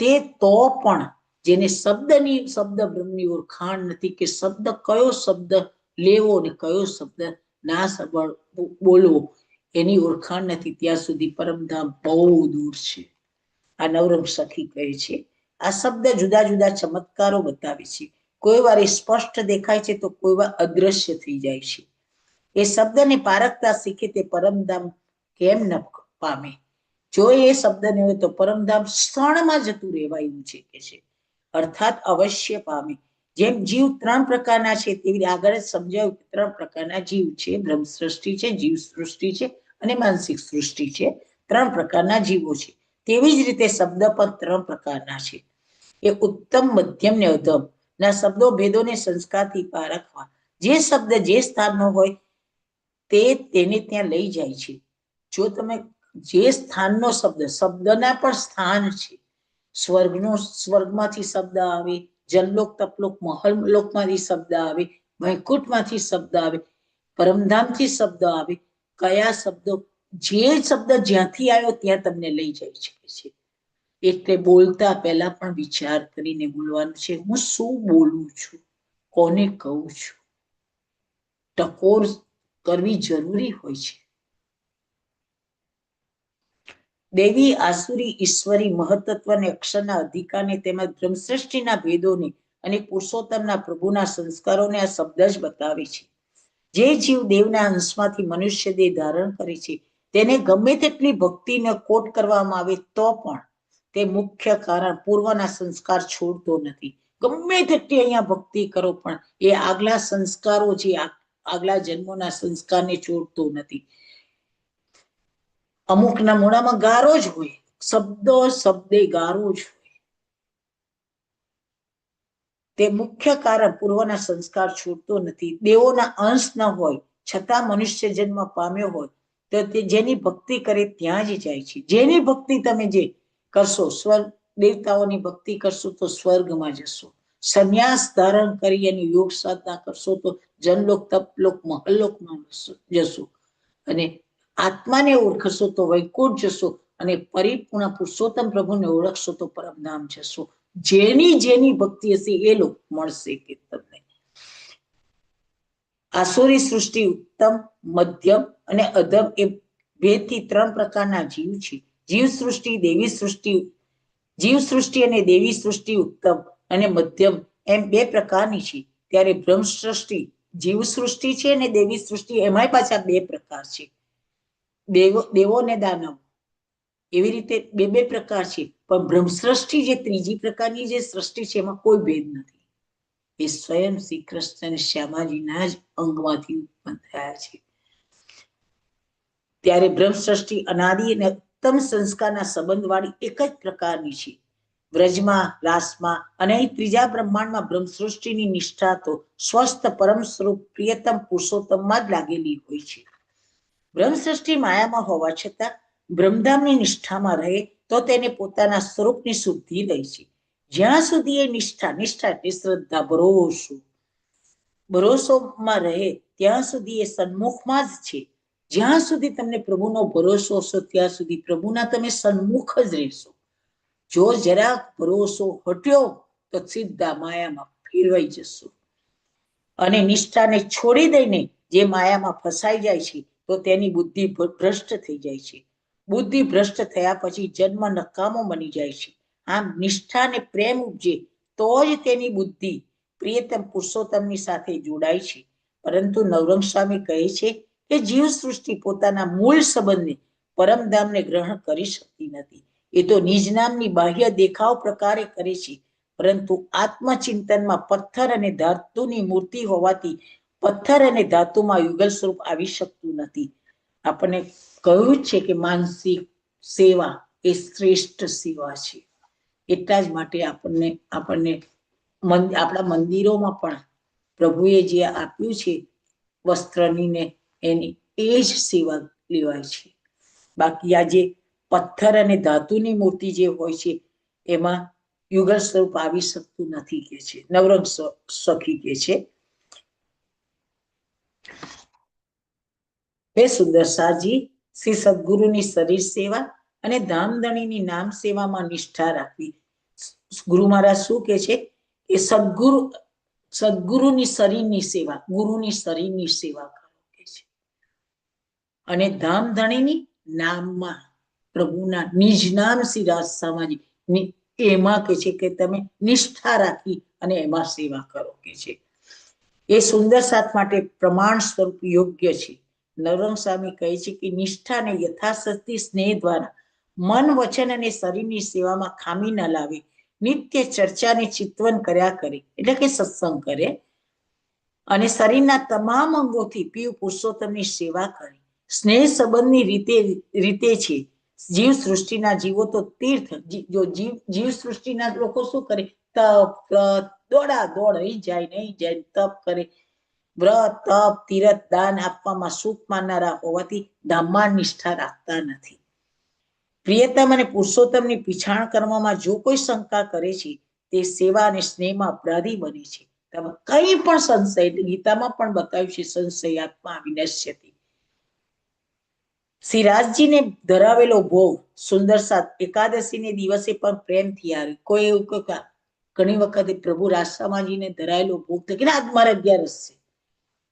તે તો પણ જેને શબ્દ બ્રહ્મની ઓળખાણ નથી, કે શબ્દ કયો શબ્દ લેવો ને કયો શબ્દ ના બોલવો એની ઓળખાણ નથી, ત્યાં સુધી પરમધામ બહુ દૂર છે. આ નવરંગ સખી કહે છે. આ શબ્દ જુદા જુદા ચમત્કારો બતાવે છે. કોઈ વાર સ્પષ્ટ દેખાય છે તો કોઈ વાર અદ્રશ્ય થઈ જાય છે. એ શબ્દને પારખતા શીખે તે પરમધામ કેમ ન પામે. જો એ શબ્દ ને હોય તો પરમધામ ક્ષણમાં જતું રહેવાયું છે કે છે, અર્થાત અવશ્ય પામે. જેમ જીવ 3 પ્રકારના છે તેવી આગળ જ સમજાયું કે 3 પ્રકારના જીવ છે. બ્રહ્મ સૃષ્ટિ છે, જીવ સૃષ્ટિ છે અને માનસિક સૃષ્ટિ છે. 3 પ્રકારના જીવો છે. તેવી જ રીતે શબ્દ પણ 3 પ્રકારના છે. એ ઉત્તમ, મધ્યમ ને અધમ ના શબ્દો ભેદોને સંસ્કારથી પારખવા. જે શબ્દ જે સ્થાનનો હોય તેને ત્યાં લઈ જાય છે. જો તમે જે સ્થાનનો શબ્દના પણ સ્થાન છે. સ્વર્ગમાંથી શબ્દ આવે, જનલોક, તપલોક, મહલલોકમાંથી શબ્દ આવે, વૈકુંઠમાંથી શબ્દ આવે, પરમધામથી શબ્દ આવે, કયા શબ્દો, જે શબ્દ જ્યાંથી આવ્યો ત્યાં તમને લઈ જઈ શકે છે. એટલે બોલતા પહેલા પણ વિચાર કરીને બોલવાનું છે. હું શું બોલું છું, કોને કહું છું. ટકોર કરવી જરૂરી હોય છે. દેવી, આસુરી, ઈશ્વરી, મહતત્વ અને અક્ષરના અધિકારને તેમજ બ્રહ્મસૃષ્ટિના ભેદોને અને પુરુષોત્તમના પ્રભુના સંસ્કારોને આ શબ્દ જ બતાવે છે. જે જીવ દેવના અંશમાંથી મનુષ્ય દેહ ધારણ કરે છે તેને ગમે તેટલી ભક્તિને કોટ કરવામાં આવે તો પણ તે મુખ્ય કારણ પૂર્વના સંસ્કાર છોડતો નથી. ગમે તેટલી અહીંયા ભક્તિ કરો પણ એ આગલા સંસ્કારો છે, આગલા જન્મોના સંસ્કારને છોડતો નથી. અમુકના મોઢામાં ગારો જ હોય, શબ્દો શબ્દે ગારો જ હોય. તે મુખ્ય કારણ પૂર્વના સંસ્કાર છૂટતો નથી. દેવોના અંશ ન હોય છતાં મનુષ્ય જન્મ પામ્યો હોય તો તે જેની ભક્તિ કરે ત્યાં જ જાય છે. જેની ભક્તિ તમે જે કરશો, સ્વર્ગ દેવતાઓની ભક્તિ કરશો તો સ્વર્ગમાં જશો. સંન્યાસ ધારણ કરી અને યોગ સાધના કરશો તો જનલોક, તપલોક, મહલ્લોકમાં જશો. અને આત્માને ઓળખશો તો વૈકુંઠ જશો. અને પરિપૂર્ણ પુરુષોત્તમ પ્રભુને ઓળખશો તો પરમધામ જશો. જેની જેની ભક્તિ હશે એ લોક મળશે કે તમને. આસુરી સૃષ્ટિ ઉત્તમ, મધ્યમ અને અધમ એ ભેદથી 3 પ્રકારના જીવ છે. જીવ સૃષ્ટિ, દેવી સૃષ્ટિ, જીવ સૃષ્ટિ અને દેવી સૃષ્ટિ ઉત્તમ અને મધ્યમ એમ 2 પ્રકારની છે. ત્યારે બ્રહ્મ સૃષ્ટિ, જીવ સૃષ્ટિ છે અને દેવી સૃષ્ટિ, એમાંય પાછા 2 પ્રકાર છે. દેવો ને દાનવ, એવી રીતે 2 પ્રકાર છે. પણ બ્રહ્મ સૃષ્ટિ જે ત્રીજી પ્રકારની જે સૃષ્ટિ છે એમાં કોઈ ભેદ નથી. એ સ્વયં શ્રી કૃષ્ણ અને શ્યામાજીના જ અંગમાંથી ઉત્પન્ન થયા છે. ત્યારે બ્રહ્મ સૃષ્ટિ અનાદિ અને ઉત્તમ સંસ્કારના સંબંધવાળી એક જ પ્રકારની છે. વ્રજમાં, રાસમાં અને ત્રીજા બ્રહ્માંડમાં બ્રહ્મ સૃષ્ટિની નિષ્ઠા તો સ્વસ્થ પરમ સ્વરૂપ પ્રિયતમ પુરુષોત્તમમાં જ લાગેલી હોય છે. બ્રહ્મ સૃષ્ટિ માયામાં હોવા છતાં બ્રહ્મધામની નિષ્ઠામાં રહે તો તેને પોતાના સ્વરૂપની શુદ્ધિ રહે છે. જ્યાં સુધી એ નિષ્ઠા એટલે શ્રદ્ધા, ભરોસોમાં રહે ત્યાં સુધી એ સન્મુખમાં જ છે. જ્યાં સુધી તમને પ્રભુનો ભરોસો હશે ત્યાં સુધી પ્રભુના તમે સન્મુખ જ રહેશો. જો જરાક ભરોસો હટ્યો તો સીધા માયામાં ફેરવાઈ જશો. અને નિષ્ઠાને છોડી દઈને જે માયામાં ફસાઈ જાય છે તો તેની બુદ્ધિ ભ્રષ્ટ થઈ જાય છે. બુદ્ધિ ભ્રષ્ટ થયા પછી જન્મ નકામો બની જાય છે. આમ નિષ્ઠા અને પ્રેમ ઉપજે તો જ તેની બુદ્ધિ પ્રિયતમ પુરુષોત્તમની સાથે જોડાય છે. પરંતુ નવરંગ સ્વામી કહે છે કે જીવ સૃષ્ટિ પોતાના મૂળ સંબંધને પરમધામને ગ્રહણ કરી શકતી નથી. એ તો નિજ નામની બાહ્ય દેખાવ પ્રકારે કરે છે. પરંતુ આત્મચિંતનમાં પથ્થર અને ધાતુની મૂર્તિ હોવાથી પથ્થર અને ધાતુમાં યુગલ સ્વરૂપ આવી શકતું નથી. આપણને કહ્યું છે કે માનસિક સેવા એ શ્રેષ્ઠ સેવા છે. એટલા જ માટે આપણને આપણા મંદિરોમાં પણ પ્રભુએ જે આપ્યું છે વસ્ત્રની ને એની એ જ સેવા લેવાય છે. બાકી આ જે પથ્થર અને ધાતુની મૂર્તિ જે હોય છે એમાં યુગલ સ્વરૂપ આવી શકતું નથી કે છે નવરંગ સખી કે છે. હે સુંદર સાજી, શ્રી સદગુરુની શરીર સેવા અને ધામધણીની નામ સેવામાં નિષ્ઠા રાખવી. ગુરુ મહારાજ શું કે છે કે સદગુરુની શરીરની સેવા, ગુરુની શરીરની સેવા કરો કે છે. અને ધામધણીની નામમાં પ્રભુના નિજ નામ શ્રી રાજ સામાજી એમાં કે છે કે તમે નિષ્ઠા રાખી અને એમાં સેવા કરો કે છે. એ સુંદર સાથ માટે પ્રમાણ સ્વરૂપ યોગ્ય છે. નવરંગ સ્વામી કહે છે કે નિષ્ઠાને યથાશક્તિ સ્નેહ દ્વારા મન, વચન અને શરીરની સેવામાં ખામી ન લાવે. નિત્ય ચર્ચાને ચિંતવન કર્યા કરે એટલે કે સત્સંગ કરે અને શરીરના તમામ અંગોથી પીવ પુરુષોત્તમની સેવા કરે. સ્નેહ સંબંધની રીતે છે. જીવ સૃષ્ટિના જીવો તો તીર્થ, જો જીવ સૃષ્ટિના લોકો શું કરે તપ દોડા દોડ રહી જાય નહીં જાય, તપ કરે, વ્રત તપ તીરથ દાન આપવામાં સુખ માનનારા હોવાથી ધામમાં નિષ્ઠા રાખતા નથી. પ્રિયતમ અને પુરુષોત્તમની પીછાણ કરવામાં જો કોઈ શંકા કરે છે તે સેવા અને સ્નેહમાં અપરાધી બને છે. કઈ પણ સંશય, ગીતામાં પણ બતાવ્યું છે સંશયાત્મા વિનશ્યતિ. શ્રી રાજજીને ધરાવેલો ભોગ સુંદર સાત એકાદશીને દિવસે પણ પ્રેમથી આવે. કોઈ એવું કે ઘણી વખતે પ્રભુ રાસામાજીને ધરાયેલો ભોગ તો કે આજ મારે 11 છે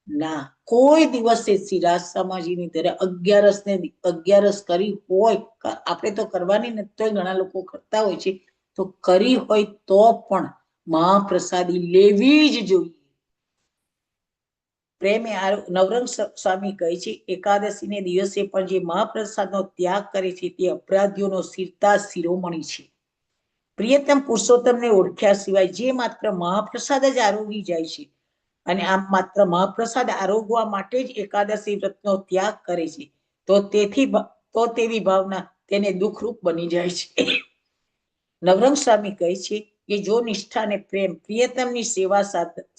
ના, કોઈ દિવસે શ્રી રાસામાજીની ધરે 11 કરી હોય, આપણે તો કરવાની નથી, તો ઘણા લોકો કરતા હોય છે, તો કરી હોય તો પણ મહાપ્રસાદી લેવી જ જોઈએ. પ્રેમે નવરંગ સ્વામી કહે છે એકાદશીને દિવસે પણ જે મહાપ્રસાદનો ત્યાગ કરે છે તે અપરાધીઓનો શિરતા શિરોમણી છે. પ્રિયતમ પુરુષોત્તમને ઓળખ્યા સિવાય જે માત્ર મહાપ્રસાદ જ આરોગી જાય છે અને આમ માત્ર મહાપ્રસાદ આરોગવા માટે જ એકાદશી વ્રતનો ત્યાગ કરે છે, તો તેવી ભાવના તેને દુઃખરૂપ બની જાય છે. નવરંગ સ્વામી કહે છે કે જો નિષ્ઠા અને પ્રેમ પ્રિયતમની સેવા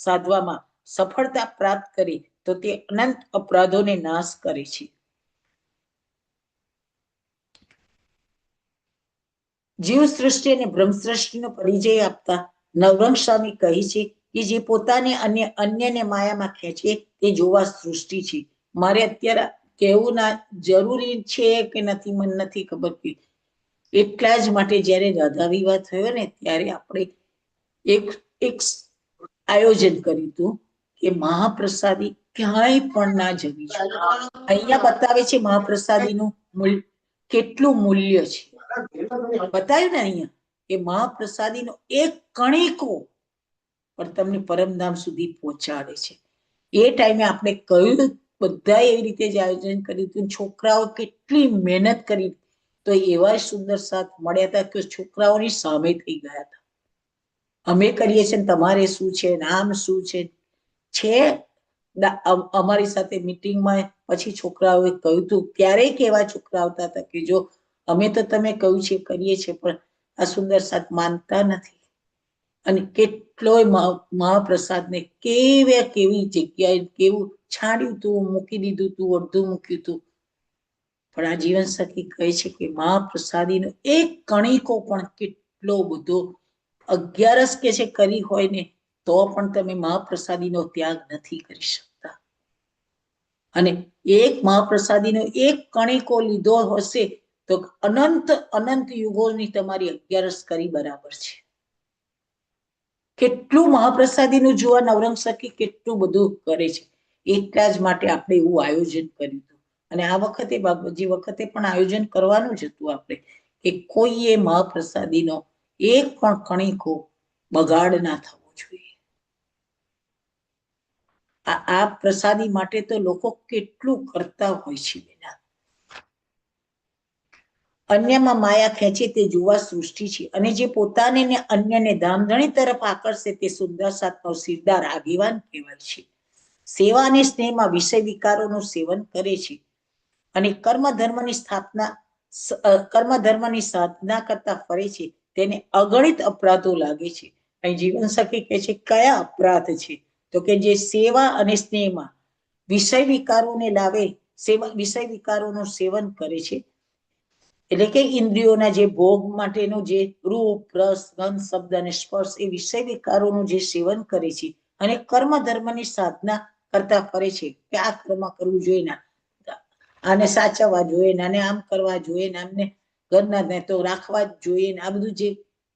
સાધવામાં સફળતા પ્રાપ્ત કરે તો તે અનંત અપરાધોને નાશ કરે છે. જીવ સૃષ્ટિ અને બ્રહ્મ સૃષ્ટિનો પરિચય આપતા નવરંગ સ્વામી કહે છે કે જે પોતાને અન્યને માયામાં ખેંચે તે જોવા સૃષ્ટિ છે. મારે અત્યારે કહેવું ના જરૂરી છે કે નથી, મને નથી ખબર કે એટલા જ માટે જયારે રાધા વિવાહ થયો ને ત્યારે આપણે એક આયોજન કર્યું હતું કે મહાપ્રસાદી ક્યાંય પણ ના જવી જોઈએ. અહીંયા બતાવે છે મહાપ્રસાદીનું મૂલ્ય કેટલું મૂલ્ય છે. બતાવ્યું ને અહીંયા કે મહાપ્રસાદીનો એક કણિકો પણ તમને પરમધામ સુધી પહોંચાડે છે. એ ટાઈમે આપણે કહ્યું, બધા એવી રીતે જ આયોજન કર્યું હતું. છોકરાઓ કેટલી મહેનત કરી, તો એવા સુંદર સાથ મળ્યા હતા કે છોકરાઓની સામે થઈ ગયા હતા. અમે કરીએ છીએ તમારે શું છે, નામ શું છે. અમારી સાથે મીટિંગમાં પછી છોકરાઓએ કહ્યું હતું, ક્યારેય કેવા છોકરા આવતા હતા કે જો અમે તો તમે કહ્યું છે કરીએ છીએ, પણ આ સુંદર સાથ માનતા નથી. અને કેટલોય મહાપ્રસાદને કેવી જગ્યાએ કેવું છાડ્યું તું, મૂકી દીધું તું, અડધું મૂક્યું તું. પણ આ જીવન સખી કહે છે કે મહાપ્રસાદીનો એક કણિકો પણ કેટલો બધો 11 કે છે કરી હોય ને તો પણ તમે મહાપ્રસાદીનો ત્યાગ નથી કરી શકતા. અને એક મહાપ્રસાદીનો એક કણિકો લીધો હશે તો અનંત યુગોની તમારી 11 કરી બરાબર છે. કેટલું મહાપ્રસાદીનું જોવા નવરંગ સખી કેટલું બધું કરે છે. એટલા જ માટે આપણે એવું આયોજન કર્યું હતું. અને આ વખતે બાબજી વખતે પણ આયોજન કરવાનું જ હતું આપણે કે કોઈએ મહાપ્રસાદીનો એક પણ કણિકો બગાડ ના થવો જોઈએ. આ પ્રસાદી માટે તો લોકો કેટલું કરતા હોય છે. બેના અન્યમાં માયા ખેંચે તે જોવા સૃષ્ટિ છે, અને જે પોતાને ને અન્યને ધામધણી તરફ આકર્ષે તે સુંદર સાતનો સિરદાર આગેવાન કહેવાય છે. સેવા અને સ્નેહમાં વિષય વિકારોનું સેવન કરે છે અને કર્મ ધર્મની સાધના કરતા ફરે છે, તેને અગણિત અપરાધો લાગે છે. અહીં જીવન સખી કહે છે કયા અપરાધ છે, તો કે જે સેવા અને સ્નેહમાં વિષય વિકારોને લાવે, વિષય વિકારોનું સેવન કરે છે. એટલે કે ઇન્દ્રિયોના જે ભોગ માટેનું જે રૂપ, રસ, ગંધ, શબ્દ અને સ્પર્શ એ વિષય વિકારોનું જે સેવન કરે છે અને કર્મ ધર્મની સાધના કરતા ફરે છે કે આ કર્મ કરવું જોઈએ ને આને સાચવવા જોઈએ ને આને આમ કરવા જોઈએ ને આમને ઘરના તો રાખવા જ જોઈએ ને આ બધું જે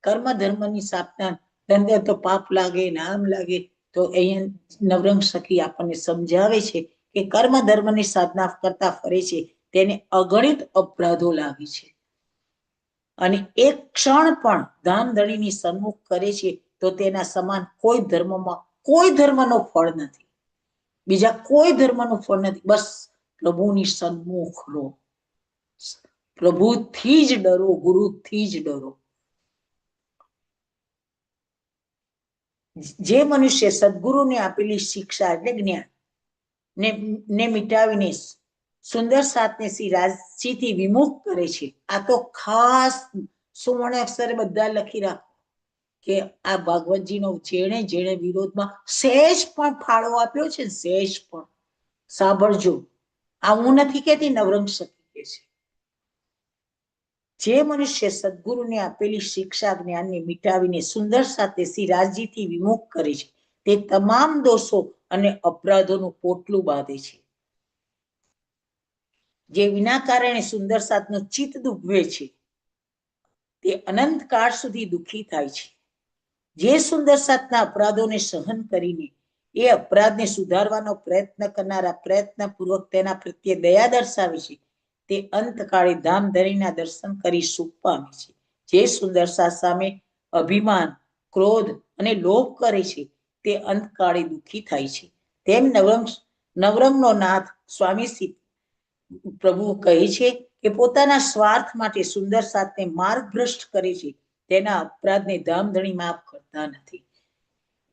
કર્મ ધર્મની સાધના ધંધે તો પાપ લાગે ને આમ લાગે, તો અહીંયા નવરંગ સખી આપણને સમજાવે છે કે કર્મ ધર્મની સાધના કરતા ફરે છે તેને અગણિત અપરાધો લાગે છે. અને એક ક્ષણ પણ ધામધણીની સન્મુખ કરે છે તો તેના સમાન કોઈ ધર્મનો ફળ નથી, બીજા કોઈ ધર્મનું ફળ નથી. બસ પ્રભુની સન્મુખ રહો, પ્રભુથી જ ડરો, ગુરુથી જ ડરો. જે મનુષ્ય સદગુરુને આપેલી શિક્ષા એટલે જ્ઞાન ને મિટાવીને સુંદર સાતને શ્રી રાજજીથી વિમુખ કરે છે, આ તો ખાસ સુવર્ણ અક્ષરે બધા લખી રાખો કે આ ભાગવતજીનો જેણે વિરોધમાં સહેજ પણ ફાળો આપ્યો છે, સહેજ પણ સાંભળજો. આ હું નથી કહેતી, નવરંગ સખી કહે છે. જે મનુષ્ય સદગુરુને આપેલી શિક્ષા જ્ઞાનને મિટાવીને સુંદર સાથે શ્રી રાજજીથી વિમુખ કરે છે તે તમામ દોષો અને અપરાધોનું પોટલું બાંધે છે. જે વિના કારણે સુંદર સાતનું ચિત્ત દુભવે છે તે અનંત કાળ સુધી દુઃખી થાય છે. જે સુંદર સાતના અપરાધોને સહન કરીને એ અપરાધને સુધારવાનો પ્રયત્ન કરનારા પ્રયત્નપૂર્વક તેના પ્રત્યે દયા દર્શાવે છે તે અંતકાળે ધામધણીના દર્શન કરી સુખ પામે છે. જે સુંદર સાત સામે અભિમાન, ક્રોધ અને લોભ કરે છે તે અંતકાળે દુઃખી થાય છે. તેમ નવરંગનો નાથ સ્વામી પ્રભુ કહે છે કે પોતાના સ્વાર્થ માટે સુંદર સાતને માર્ગભ્રષ્ટ કરે છે, તેના અપરાધને ધામધણી માફ કરતા નથી.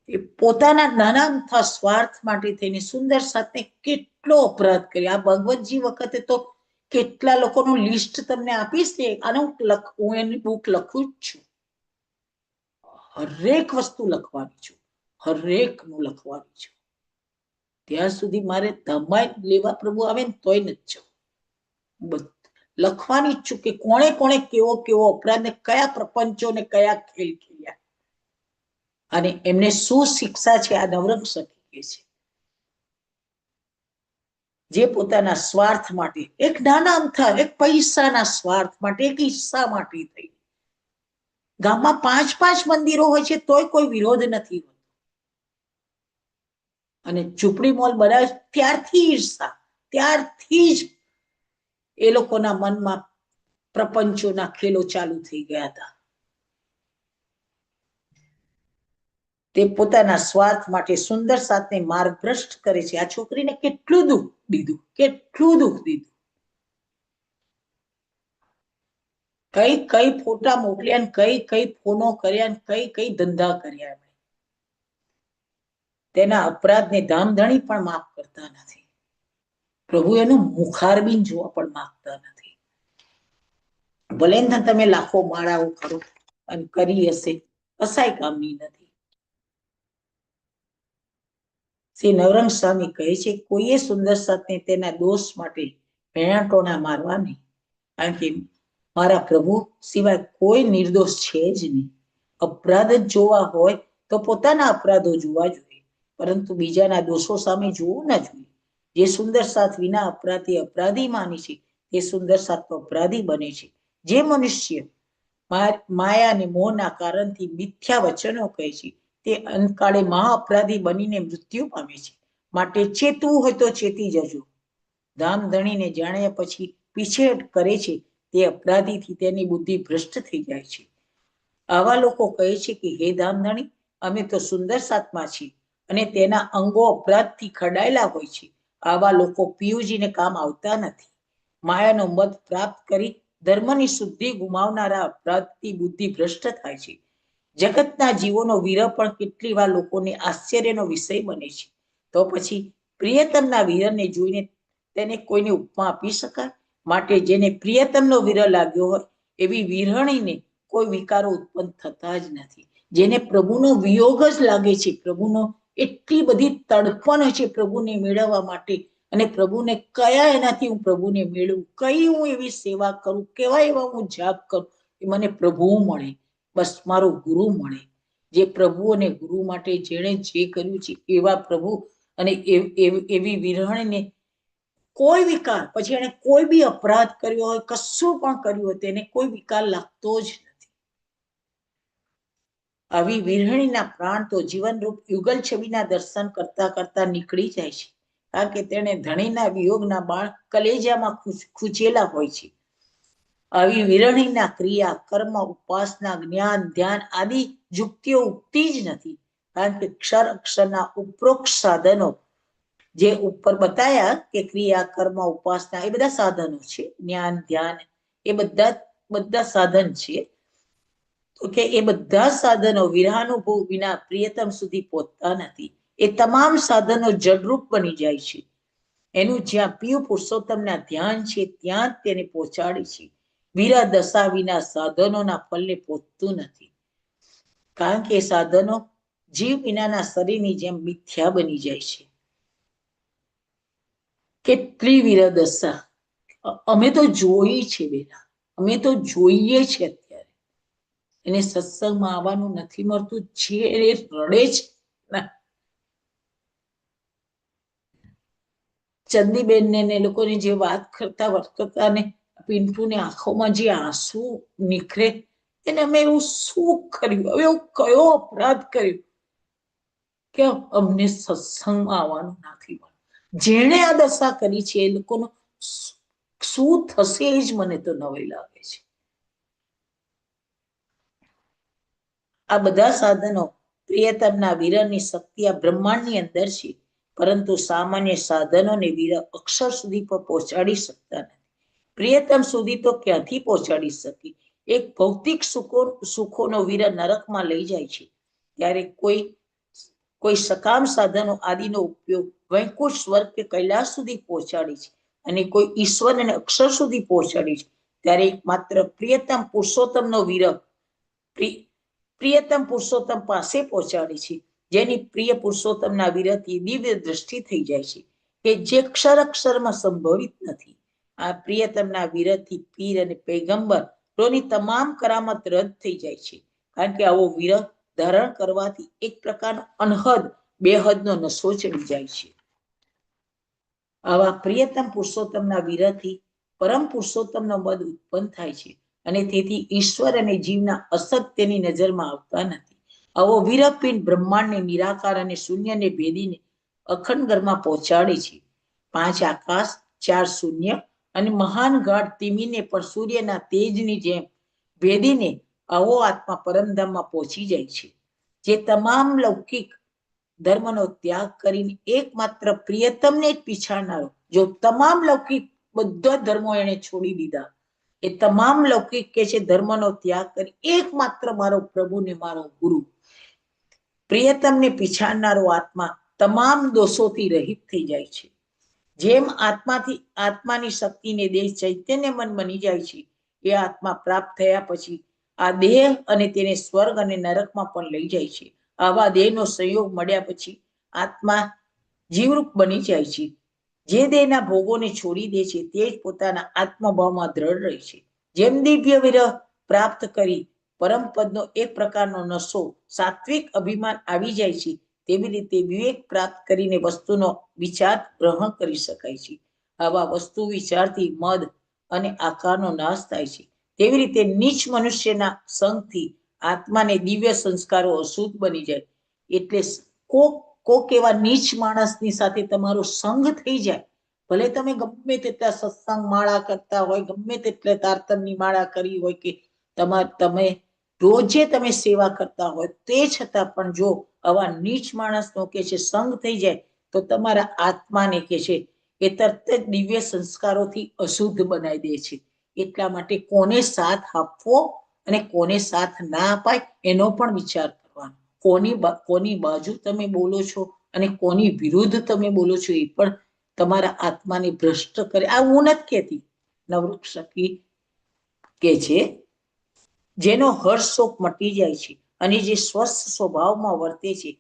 એ પોતાના નાના અમથા સ્વાર્થ માટે થઈને સુંદર સાતને કેટલો અપરાધ કર્યો. આ ભગવતજી વખતે તો કેટલા લોકોનું લિસ્ટ તમને આપીશ ને, આનું હું એની બુક લખું જ છું. હરેક વસ્તુ લખવાની છું, હરેક નું લખવાની છું. ત્યાં સુધી મારે ધમાઈ લેવા પ્રભુ આવે ને તોય નથી જવું. લખવાની જ છું કે કોણે કોણે કેવો કેવો અપરાધ ને કયા પ્રપંચો ને કયા ખેલ ખેલ્યા અને એમને શું શિક્ષા છે આ નવરંગ સખી કે છે. જે પોતાના સ્વાર્થ માટે એક નાના અમથા એક પૈસાના સ્વાર્થ માટે એક હિસ્સા માટે થઈ. ગામમાં 5-5 મંદિરો હોય છે તોય કોઈ વિરોધ નથી હોતો. અને ઝૂંપડી મોલ બનાવે ત્યારથી ઈર્ષા, ત્યારથી જ એ લોકોના મનમાં પ્રપંચોના ખેલો ચાલુ થઈ ગયા હતા. તે પોતાના સ્વાર્થ માટે સુંદર સાતને માર્ગભ્રષ્ટ કરે છે. આ છોકરીને કેટલું દુઃખ દીધું, કેટલું દુઃખ દીધું. કઈ કઈ ફોટા મોકલ્યા, કઈ કઈ ફોનો કર્યા, કઈ કઈ ધંધા કર્યા. તેના અપરાધને ધામધણી પણ માફ કરતા નથી. પ્રભુ એનું મુખારબીન જોવા પણ માંગતા નથી. ભલે તમે લાખો માળાઓ કરો અને કરી હશે, કસાય કામની નથી. શ્રી નવરંગ સ્વામી કહે છે કોઈએ સુંદર સાતને તેના દોષ માટે પેણાટોણા મારવા નહીં, કારણ કે મારા પ્રભુ સિવાય કોઈ નિર્દોષ છે જ નહીં. અપરાધ જ જોવા હોય તો પોતાના અપરાધો જોવા જોઈએ, પરંતુ બીજાના દોષો સામે જોવું ના જોઈએ. જે સુંદર સાત વિના અપરાધી અપરાધી માની છે તે સુંદર સાત અપરાધી બને છે. જે મનુષ્ય માયા અને મોહના કારણથી મિથ્યા વચનો કહે છે તે અંતકાળે મહા અપરાધી બનીને મૃત્યુ પામે છે. માટે ચેતવું હોય તો ચેતી જજો. ધામધણીને જાણ્યા પછી પીછેહટ કરે છે તે અપરાધીથી તેની બુદ્ધિ ભ્રષ્ટ થઈ જાય છે. આવા લોકો કહે છે કે હે ધામધણી, અમે તો સુંદર સાતમાં છીએ અને તેના અંગો અપરાધથી ખડાયેલા હોય છે. આવા લોકો પિયુજીને કામ આવતા નથી. માયાનો મત પ્રાપ્ત કરી ધર્મની શુદ્ધિ ગુમાવનારા અપરાધથી બુદ્ધિ ભ્રષ્ટ થાય છે. જગતના જીવોનો વિરહ પણ કેટલી વાર લોકોને આશ્ચર્યનો વિષય બને છે. તો પછી પ્રિયતમના વિરહને જોઈને તેને કોઈને ઉપમા આપી શકાય? માટે જેને પ્રિયતમનો વિરહ લાગ્યો હોય એવી વિરહણીને કોઈ વિકારો ઉત્પન્ન થતા જ નથી. જેને પ્રભુનો વિયોગ જ લાગે છે, પ્રભુનો એટલી બધી તડપણ છે પ્રભુને મેળવવા માટે, અને પ્રભુને કયા એનાથી હું પ્રભુને મેળવું, કઈ હું એવી સેવા કરું, કેવા એવા હું જાપ કરું કે મને પ્રભુ મળે, બસ મારો ગુરુ મળે. જે પ્રભુ અને ગુરુ માટે જેણે જે કર્યું છે એવા પ્રભુ અને એવી વિરહણીને કોઈ વિકાર, પછી એને કોઈ બી અપરાધ કર્યો હોય, કશું પણ કર્યું હોય તેને કોઈ વિકાર લાગતો જ નથી. આવી વિરહણીના પ્રાણ તો જીવનરૂપ યુગલ છબીના દર્શન કરતા કરતા નીકળી જાય છે, કારણ કે તેને ધણીના વિયોગના બાણ કલેજામાં ખૂંચેલા હોય છે. આવી વિરહણીના ક્રિયા, કર્મ, ઉપાસના, જ્ઞાન, ધ્યાન આદિ યુક્તિઓ ઉગતી જ નથી, કારણ કે ક્ષર અક્ષરના ઉપરોક્ત સાધનો જે ઉપર બતાયા કે ક્રિયા, કર્મ, ઉપાસના એ બધા સાધનો છે. જ્ઞાન, ધ્યાન એ બધા સાધન છે. તો કે એ બધા સાધનો વિરહાનુભવ વિના પ્રિયતમ સુધી પહોંચતા નથી. એ તમામ સાધનો જડરૂપ બની જાય છે. એનું જ્યાં પ્રિય પુરુષોત્તમના ધ્યાન છે ત્યાં જ તેને પહોંચાડે છે. વિરહ દશા વિના સાધનોના ફલને પહોંચતું નથી, કારણ કે સાધનો જીવ વિનાના શરીરની જેમ મિથ્યા બની જાય છે. કેટલી વિરહ દશા અમે તો જોઈ છે બેટા, અમે તો જોઈએ છે. અત્યારે એને સત્સંગમાં આવવાનું નથી મળતું, જે રડે છે ચંદીબેન ને લોકોને જે વાત કરતા ને પિન્ટુને આંખોમાં જે આંસુ નીકળે એને અમે એવું શું કર્યું, હવે એવું કયો અપરાધ કર્યો કે અમને સત્સંગમાં આવવાનું નથી મળ્યું. જેણે આ દશા કરી છે એ લોકોનું શું થશે એ જ મને તો નવાઈ લાગે છે. આ બધા સાધનો પ્રિયતમના વિરહની શક્તિ આ બ્રહ્માંડની અંદર છે, પરંતુ સામાન્ય સાધનોને વિરહ અક્ષર સુધી પણ પહોંચાડી શકતા નથી. પ્રિયતમ સુધી તો ક્યાંથી પહોંચાડી શકી? એક ભૌતિક સુખોનો વિરહ નરકમાં લઈ જાય છે, ત્યારે કોઈ સકામ સાધનો આદિનો ઉપયોગ વૈકુંઠ સ્વર્ગ કે કૈલાસ સુધી પહોંચાડી છે, અને કોઈ ઈશ્વર અને અક્ષર સુધી પહોંચાડી છે, ત્યારે માત્ર પ્રિયતમ પુરુષોત્તમનો વિરહ પ્રિયતમ પુરુષોત્તમ પાસે પહોંચાડી છે, જેની પ્રિય પુરુષોત્તમના વિરહથી દિવ્ય દ્રષ્ટિ થઈ જાય છે, કે જે ક્ષર અક્ષરમાં સંભવિત નથી. આ પ્રિયતમના વિરહથી પીર અને પૈગંબરોની તમામ કરામત રદ થઈ જાય છે, કારણ કે આવો વિરહ ધારણ કરવાથી એક પ્રકારનો અનહદ બેહદનો નશો ચડી જાય છે. આવા પ્રિયતમ પુરુષોત્તમના વિરહથી પરમ પુરુષોત્તમનો મદ ઉત્પન્ન થાય છે, અને તેથી ઈશ્વર અને જીવના અસત્યની નજરમાં આવતા નથી. આવો વિરહપિંડ બ્રહ્માંડને નિરાકાર અને શૂન્યને ભેદીને અખંડ ઘરમાં પહોંચાડે છે. 5 આકાશ 4 શૂન્ય અને મહાન ગાઢ તિમીને પણ સૂર્યના તેજની જેમ ભેદીને આવો આત્મા પરમધામમાં પહોંચી જાય છે. જે તમામ લૌકિક ધર્મનો ત્યાગ કરીને એકમાત્ર પ્રિયતમને જ પીછાડનારો, જો તમામ લૌકિક બધા ધર્મો એને છોડી દીધા, એ તમામ લૌકિક કે છે ધર્મનો ત્યાગ કરી એકમાત્ર મારો પ્રભુ ને મારો ગુરુ પ્રિયતમને પીછાડનારો આત્મા તમામ દોષોથી રહિત થઈ જાય છે. જેમ આત્માની શક્તિને દેહ ચૈતન્ય મન બની જાય છે, એ આત્મા પ્રાપ્ત થયા પછી આ દેહ અને તેને સ્વર્ગ અને નરકમાં પણ લઈ જાય છે. આવા દેહનો સંયોગ મળ્યા પછી આત્મા જીવરૂપ બની જાય છે. જે દેહના ભોગોને છોડી દે છે તે જ પોતાના આત્મભાવમાં દ્રઢ રહે છે. જેમ દિવ્ય વિરહ પ્રાપ્ત કરી પરમ પદનો એક પ્રકારનો નશો સાત્વિક અભિમાન આવી જાય છે, તેવી રીતે વિવેક પ્રાપ્ત કરીને વસ્તુનો વિચાર ગ્રહણ કરી શકાય છે. આવા વસ્તુ વિચારથી મદ અને આકારનો નાશ થાય છે. તેવી રીતે નીચ મનુષ્યના સંગથી આત્માને દિવ્ય સંસ્કારો અશુદ્ધ બની જાય. એટલે કોક એવા નીચ માણસની સાથે તમારો સંગ થઈ જાય, ભલે તમે ગમે તેટલા સત્સંગ માળા કરતા હોય, ગમે તેટલા તારતમની માળા કરી હોય, કે તમે રોજે તમે સેવા કરતા હોય, તે છતાં પણ જો આવા નીચ માણસનો કે છે સંગ થઈ જાય તો તમારા આત્માને કે છે એ તરત જ દિવ્ય સંસ્કારોથી અશુદ્ધ બનાવી દે છે. એટલા માટે કોને સાથ આપવો અને કોને સાથ ના અપાય એનો પણ વિચાર કરવાનો. કોની બાજુ તમે બોલો છો અને કોની વિરુદ્ધ તમે બોલો છો એ પણ તમારા આત્માને ભ્રષ્ટ કરે. આ હું નથી કહેતી, નવરૂપ સખી કે છે જેનો હર્ષ શોક મટી જાય છે અને જે સ્વસ્થ સ્વભાવમાં વર્તે છે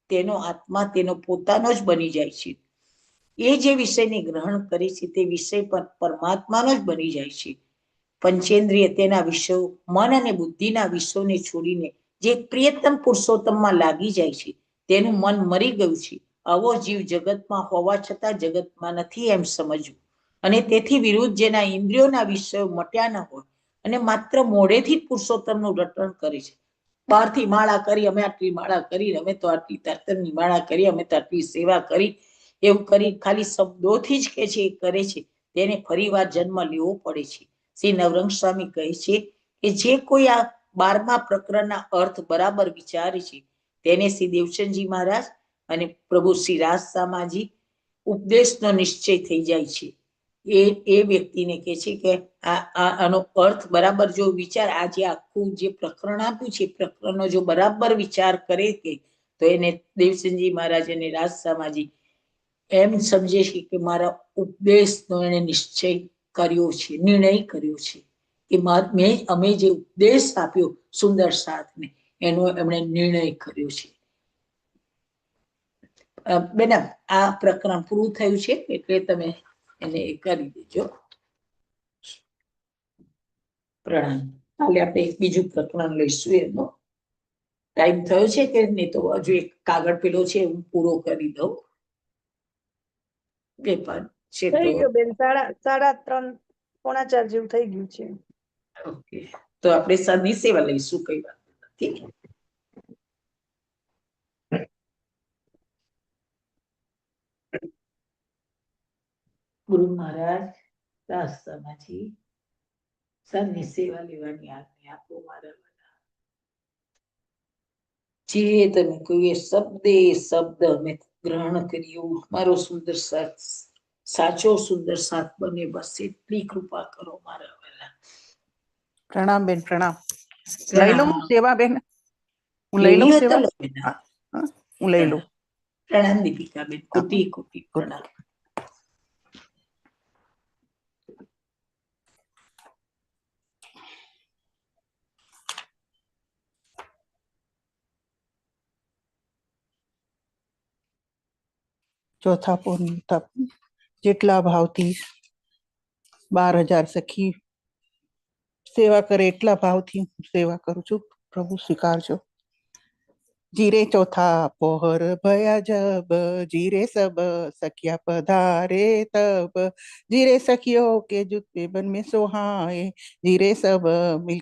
તેનો આત્મા તેનો પોતાનો જ બની જાય છે. એ જે વિષયને ગ્રહણ કરે છે તે વિષય પર પરમાત્માનો જ બની જાય છે. પંચેન્દ્રિય તેના વિષયો મન અને બુદ્ધિના વિષયોને છોડીને જે પ્રિયતમ પુરુષોત્તમમાં લાગી જાય છે તેનું મન મરી ગયું છે. આવો જીવ જગતમાં હોવા છતાં જગતમાં નથી એમ સમજવું, અને તેથી વિરુદ્ધ જેના ઇન્દ્રિયોના વિષયો મટ્યા ન હોય અને માત્ર મોઢેથી જ પુરુષોત્તમનું રટણ કરે છે. બહારથી માળા કરી, અમે આટલી માળા કરી, અમે તો આટલી તરતરની માળા કરી, અમે તો આટલી સેવા કરી, એવું કરી ખાલી શબ્દોથી જ કે છે એ કરે છે, તેને ફરીવાર જન્મ લેવો પડે છે. શ્રી નવરંગ સ્વામી કહે છે કે જે કોઈ આ 12મા પ્રકરણના અર્થ બરાબર વિચારે છે તેને શ્રી દેવચંદજી મહારાજ અને પ્રભુ શ્રી રાસસામાજી ઉપદેશનો નિશ્ચય થઈ જાય છે. એ વ્યક્તિને કે છે કે આનો અર્થ બરાબર જો વિચાર, આ જે આખું જે પ્રકરણ આપ્યું છે પ્રકરણનો જો બરાબર વિચાર કરે કે તો એને દેવચંદજી મહારાજ અને રાસસામાજી એમ સમજે છે કે મારા ઉપદેશનો એને નિશ્ચય કર્યો છે, નિર્ણય કર્યો છે કે અમે જે ઉપદેશ આપ્યો સુંદર સાથને એનો એમણે નિર્ણય કર્યો છે. બેના આ પ્રકરણ પૂરું થયું છે એટલે તમે એને કરી દેજો. પ્રણામ. કાલે આપણે બીજું પ્રકરણ લઈશું. એનો ટાઈમ થયો છે કે નહીં તો હજુ એક કાગળ પેલો છે હું પૂરો કરી દઉં. વેપાર છે તો થઈ ગયો બેન, 3:30 પોણા 4 જેવું થઈ ગયું છે. ઓકે, તો આપણે સરની સેવા લઈશું, કઈ વાત નથી. ગુરુ મહારાજ રાસ્તામાંથી સરની સેવા લેવાની આજ્ઞા આપો મારા. જે તમે કહ્યું એ શબ્દ અમે ગ્રહણ કર્યું. મારો સુંદર સાથ, સાચો સુંદર સાથ બને, બસ એટલી કૃપા કરો મારા વાલા. પ્રણામ બેન, પ્રણામ. લઈ લઉં સેવા બેન? હું લઈ લઉં લેવી હોય તો સેવા? લો બેટા. હું લઈ લઉં. પ્રણામ દીપિકા બેન, કોટી કોટી પ્રણામ. ચોથા પૂર્ણ તપ જેટલા ભાવથી 12,000 સખી સેવા કરે એટલા ભાવથી હું સેવા કરું છું. પ્રભુ સ્વીકારજો. જીરે ચોથા પોહર ભયા જબ, જીરે સબ સખિયા પધારે તબ, જીરે સખિયો કે જુતે બન में सोहाए, जीरे सब मिल